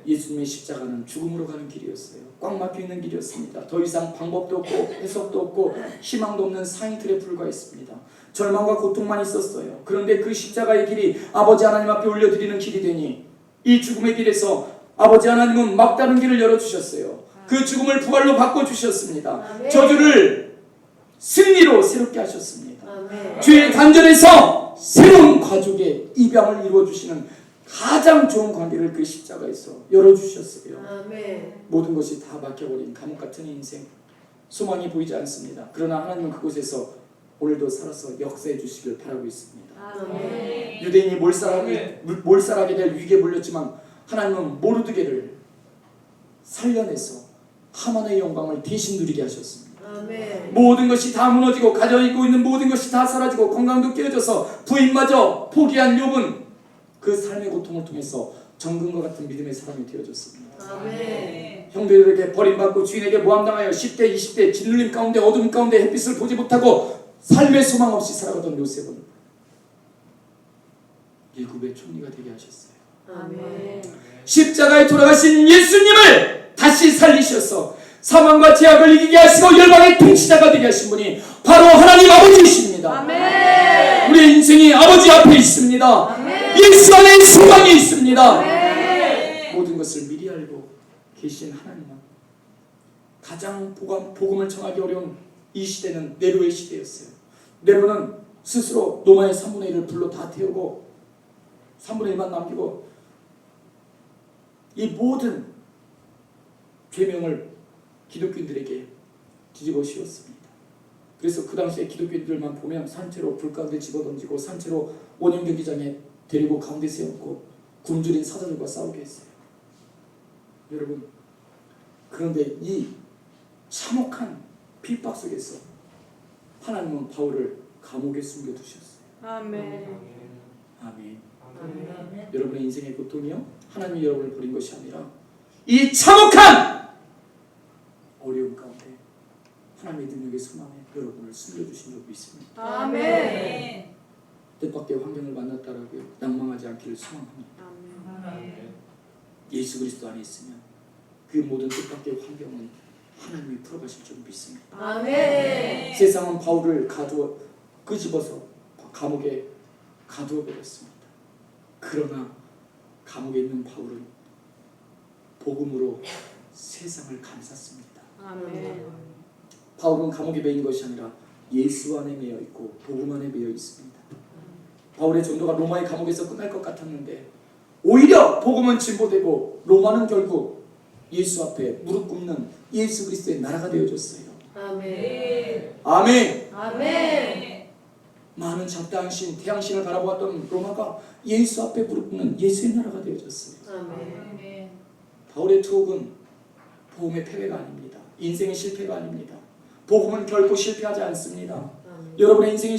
예수님의 십자가는 죽음으로 가는 길이었어요. 꽉 막혀있는 길이었습니다. 더 이상 방법도 없고 해석도 없고 희망도 없는 상이틀에 불과했습니다. 절망과 고통만 있었어요. 그런데 그 십자가의 길이 아버지 하나님 앞에 올려드리는 길이 되니 이 죽음의 길에서 아버지 하나님은 막다른 길을 열어주셨어요. 그 죽음을 부활로 바꿔주셨습니다. 저주를 승리로 새롭게 하셨습니다. 아멘. 죄의 단절에서 새로운 가족의 입양을 이루어주시는 가장 좋은 관계를 그 십자가에서 열어주셨어요. 아멘. 모든 것이 다 막혀버린 감옥 같은 인생, 소망이 보이지 않습니다. 그러나 하나님은 그곳에서 오늘도 살아서 역사해 주시길 바라고 있습니다. 아멘. 유대인이 몰살하게 될 위기에 몰렸지만 하나님은 모르드게를 살려내서 하만의 영광을 대신 누리게 하셨습니다. 아멘. 모든 것이 다 무너지고 가져있고 있는 모든 것이 다 사라지고 건강도 깨어져서 부인마저 포기한 욥은 그 삶의 고통을 통해서 정금과 같은 믿음의 사람이 되어졌습니다. 아멘. 형들에게 버림받고 주인에게 모함당하여 10대 20대 짓눌림 가운데 어둠 가운데 햇빛을 보지 못하고 삶의 소망 없이 살아가던 요셉은 일국의 총리가 되게 하셨어요. 아멘. 십자가에 돌아가신 예수님을 다시 살리셔서 사망과 죄악을 이기게 하시고 열방의 통치자가 되게 하신 분이 바로 하나님 아버지이십니다. 아멘. 우리의 인생이 아버지 앞에 있습니다. 아멘. 예수 안에 소망이 있습니다. 아멘. 모든 것을 미리 알고 계신 하나님은 가장 복음을 청하기 어려운 이 시대는 네로의 시대였어요. 네로는 스스로 로마의 3분의 1을 불로 다 태우고 3분의 1만 남기고 이 모든 죄명을 기독교인들에게 뒤집어 씌웠습니다. 그래서 그 당시에 기독교인들만 보면 산채로 불 가운데 집어던지고 산채로 원형 경기장에 데리고 가운데 세웠고 굶주린 사자들과 싸우게 했어요. 여러분, 그런데 이 참혹한 핍박 속에서 하나님은 바울을 감옥에 숨겨두셨어요. 아멘. 아멘. 아멘. 여러분의 인생의 고통이요, 하나님이 여러분을 버린 것이 아니라 이 참혹한 어려움 가운데 하나님의 능력의 소망에 여러분을 숨겨주신 줄 믿습니다. 아멘. 뜻밖의 환경을 만났다라고 낭망하지 않기를 소망합니다. 예수 그리스도 안에 있으면 그 모든 뜻밖의 환경은 하나님이 풀어가실 줄 믿습니다. 아멘. 세상은 바울을 끄집어서 감옥에 가두어 버렸습니다. 그러나 감옥에 있는 바울은 복음으로 세상을 감쌌습니다. 아멘. 바울은 감옥에 매인 것이 아니라 예수 안에 매여 있고 복음 안에 매여 있습니다. 바울의 전도가 로마의 감옥에서 끝날 것 같았는데 오히려 복음은 진보되고 로마는 결국 예수 앞에 무릎 꿇는 예수 그리스도의 나라가 되어졌어요. 아멘. 아멘. 아멘. 많은 작다한 신, 태양신을 바라보았던 로마가 예수 앞에 무릎 꿇는 예수의 나라가 되어졌어요. 아멘. 바울의 투옥은 복음의 패배가 아닙니다. 인생의 실패가 아닙니다. 복음은 결코 실패하지 않습니다. 여러분의 인생이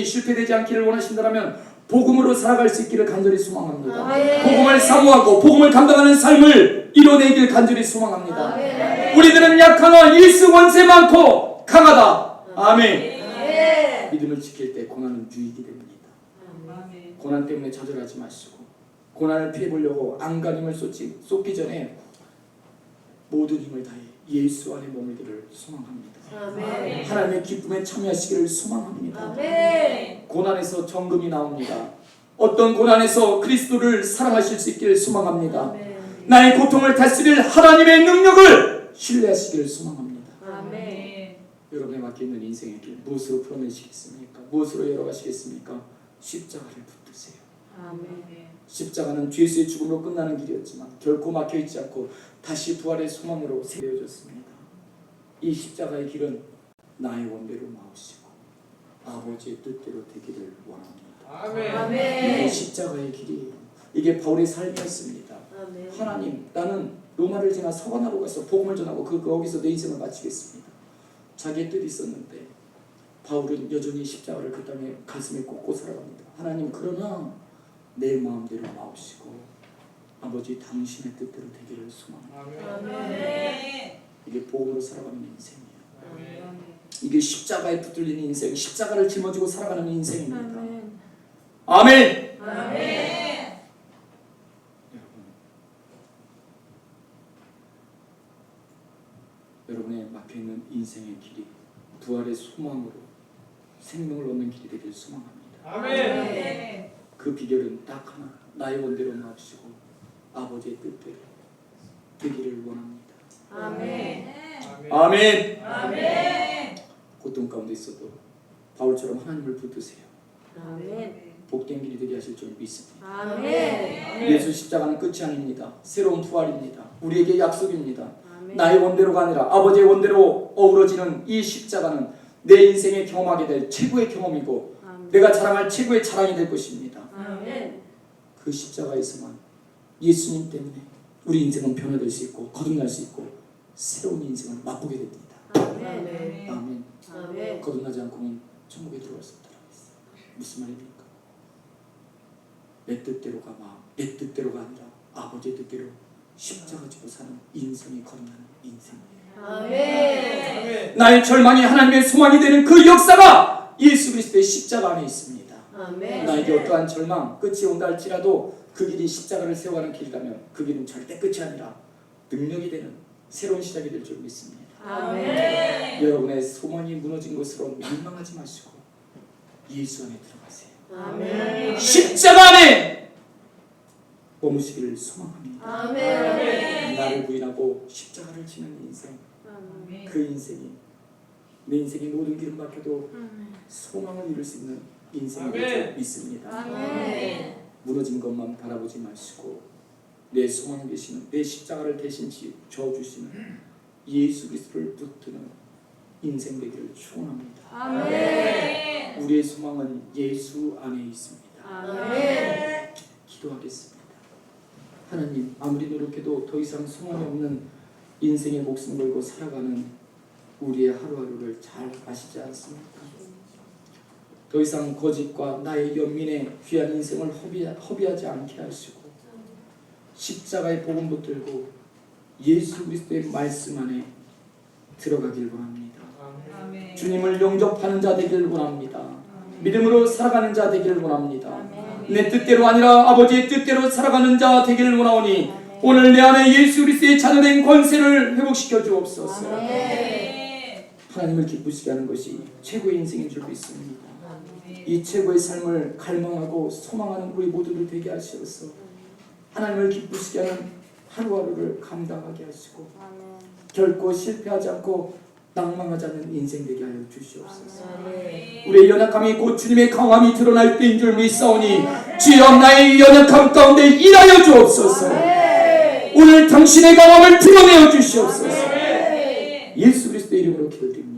실패되지 않기를 원하신다면 복음으로 살아갈 수 있기를 간절히 소망합니다. 아멘. 복음을 사모하고 복음을 감당하는 삶을 이뤄내길 간절히 소망합니다. 아멘. 우리들은 약하나 일수 원세 많고 강하다. 아멘. 아멘. 믿음을 지킬 때 고난은 유익이 됩니다. 아멘. 고난 때문에 좌절하지 마시고 고난을 피해보려고 안간힘을 쏟기 전에 모든 힘을 다해 예수 안에 머물기를 소망합니다. 아멘. 하나님의 기쁨에 참여하시기를 소망합니다. 아멘. 고난에서 정금이 나옵니다. 어떤 고난에서 그리스도를 사랑하실 수 있기를 소망합니다. 아멘. 나의 고통을 다스릴 하나님의 능력을 신뢰하시기를 소망합니다. 아멘. 여러분의 맡겨있는 인생의 길 무엇으로 풀어내시겠습니까? 무엇으로 열어가시겠습니까? 십자가를 붙드세요. 아멘. 십자가는 주 예수의 죽음으로 끝나는 길이었지만 결코 막혀있지 않고 다시 부활의 소망으로 세워졌습니다. 이 십자가의 길은 나의 원대로 마우시고 아버지의 뜻대로 되기를 원합니다. 아멘. 이게 십자가의 길이에요. 이게 바울의 삶이었습니다. 아멘. 하나님, 나는 로마를 지나 서바나로 가서 복음을 전하고 거기서 내 인생을 마치겠습니다. 자기의 뜻이 있었는데 바울은 여전히 십자가를 그 땅에 가슴에 꽂고 살아갑니다. 하나님, 그러나 내 마음대로 마우시고 아버지 당신의 뜻대로 되기를 소망합니다. 아멘. 이게 복음으로 살아가는 인생이에요. 아멘. 이게 십자가에 붙들리는 인생, 십자가를 짊어지고 살아가는 인생입니다. 아멘. 아멘. 아멘. 여러분의 막혀있는 인생의 길이 부활의 소망으로 생명을 얻는 길이 되길 소망합니다. 아멘. 그 비결은 딱 하나, 나의 원대로 마시고 아버지의 뜻대로 되기를 원합니다. 아멘. 아멘. 아멘. 고통 가운데 있어도 바울처럼 하나님을 붙드세요. 아멘. 복된 길이 되게 하실 줄 믿습니다. 아멘. 예수 십자가는 끝이 아닙니다. 새로운 부활입니다. 우리에게 약속입니다. 아멘. 나의 원대로가 아니라 아버지의 원대로 어우러지는 이 십자가는 내 인생에 경험하게 될 최고의 경험이고 아멘. 내가 자랑할 최고의 자랑이 될 것입니다. 아멘. 그 십자가에서만 예수님 때문에 우리 인생은 변화될 수 있고 거듭날 수 있고 새로운 인생을 맛보게 됩니다. 아멘. 아멘. 아멘. 거듭나지 않고는 천국에 들어갈 수 없다라고 했어요. 무슨 말입니까? 내 뜻대로가 내 뜻대로가 아니라 아버지의 뜻대로 십자가 지고 사는 인생이 거듭나는 인생이에요. 아멘. 나의 절망이 하나님의 소망이 되는 그 역사가 예수 그리스도의 십자가 안에 있습니다. 아멘. 나에게 어떠한 절망, 끝이 온다 할지라도 그 길이 십자가를 세워가는 길이라면 그 길은 절대 끝이 아니라 능력이 되는 새로운 시작이 될 줄 믿습니다. 아멘. 여러분의 소망이 무너진 것으로 멸망하지 마시고 예수 안에 들어가세요. 아멘. 십자가 안에 머무시기를 소망합니다. 아멘. 나를 부인하고 십자가를 지는 인생, 아멘. 그 인생이 내 인생의 모든 길은 막혀도 소망을 이룰 수 있는 인생이 될 줄 믿습니다. 아멘. 무너진 것만 바라보지 마시고 내 소망 되시는 내 십자가를 대신 져주시는 예수 그리스도를 붙드는 인생 되기를 축원합니다. 아멘. 우리의 소망은 예수 안에 있습니다. 아멘. 기도하겠습니다. 하나님, 아무리 노력해도 더 이상 소망이 없는 인생의 목숨 걸고 살아가는 우리의 하루하루를 잘 아시지 않습니까? 더 이상 거짓과 나의 연민의 귀한 인생을 허비하지 않게 하시고 십자가의 복음 붙들고 예수 그리스도의 말씀 안에 들어가길 원합니다. 아멘. 주님을 영접하는 자 되기를 원합니다. 믿음으로 살아가는 자 되기를 원합니다. 내 뜻대로 아니라 아버지의 뜻대로 살아가는 자 되기를 원하오니 오늘 내 안에 예수 그리스도의 자녀된 권세를 회복시켜 주옵소서. 하나님을 기쁘시게 하는 것이 최고의 인생인 줄 믿습니다. 이 최고의 삶을 갈망하고 소망하는 우리 모두들 되게 하시옵소서. 하나님을 기쁘시게 하는 하루하루를 감당하게 하시고 결코 실패하지 않고 낭망하지 않는 인생 되게 하여 주시옵소서. 우리의 연약함이 곧 주님의 강함이 드러날 때인 줄 믿사오니 주여 나의 연약함 가운데 일하여 주옵소서. 오늘 당신의 강함을 드러내어 주시옵소서. 예수 그리스도의 이름으로 기도드립니다.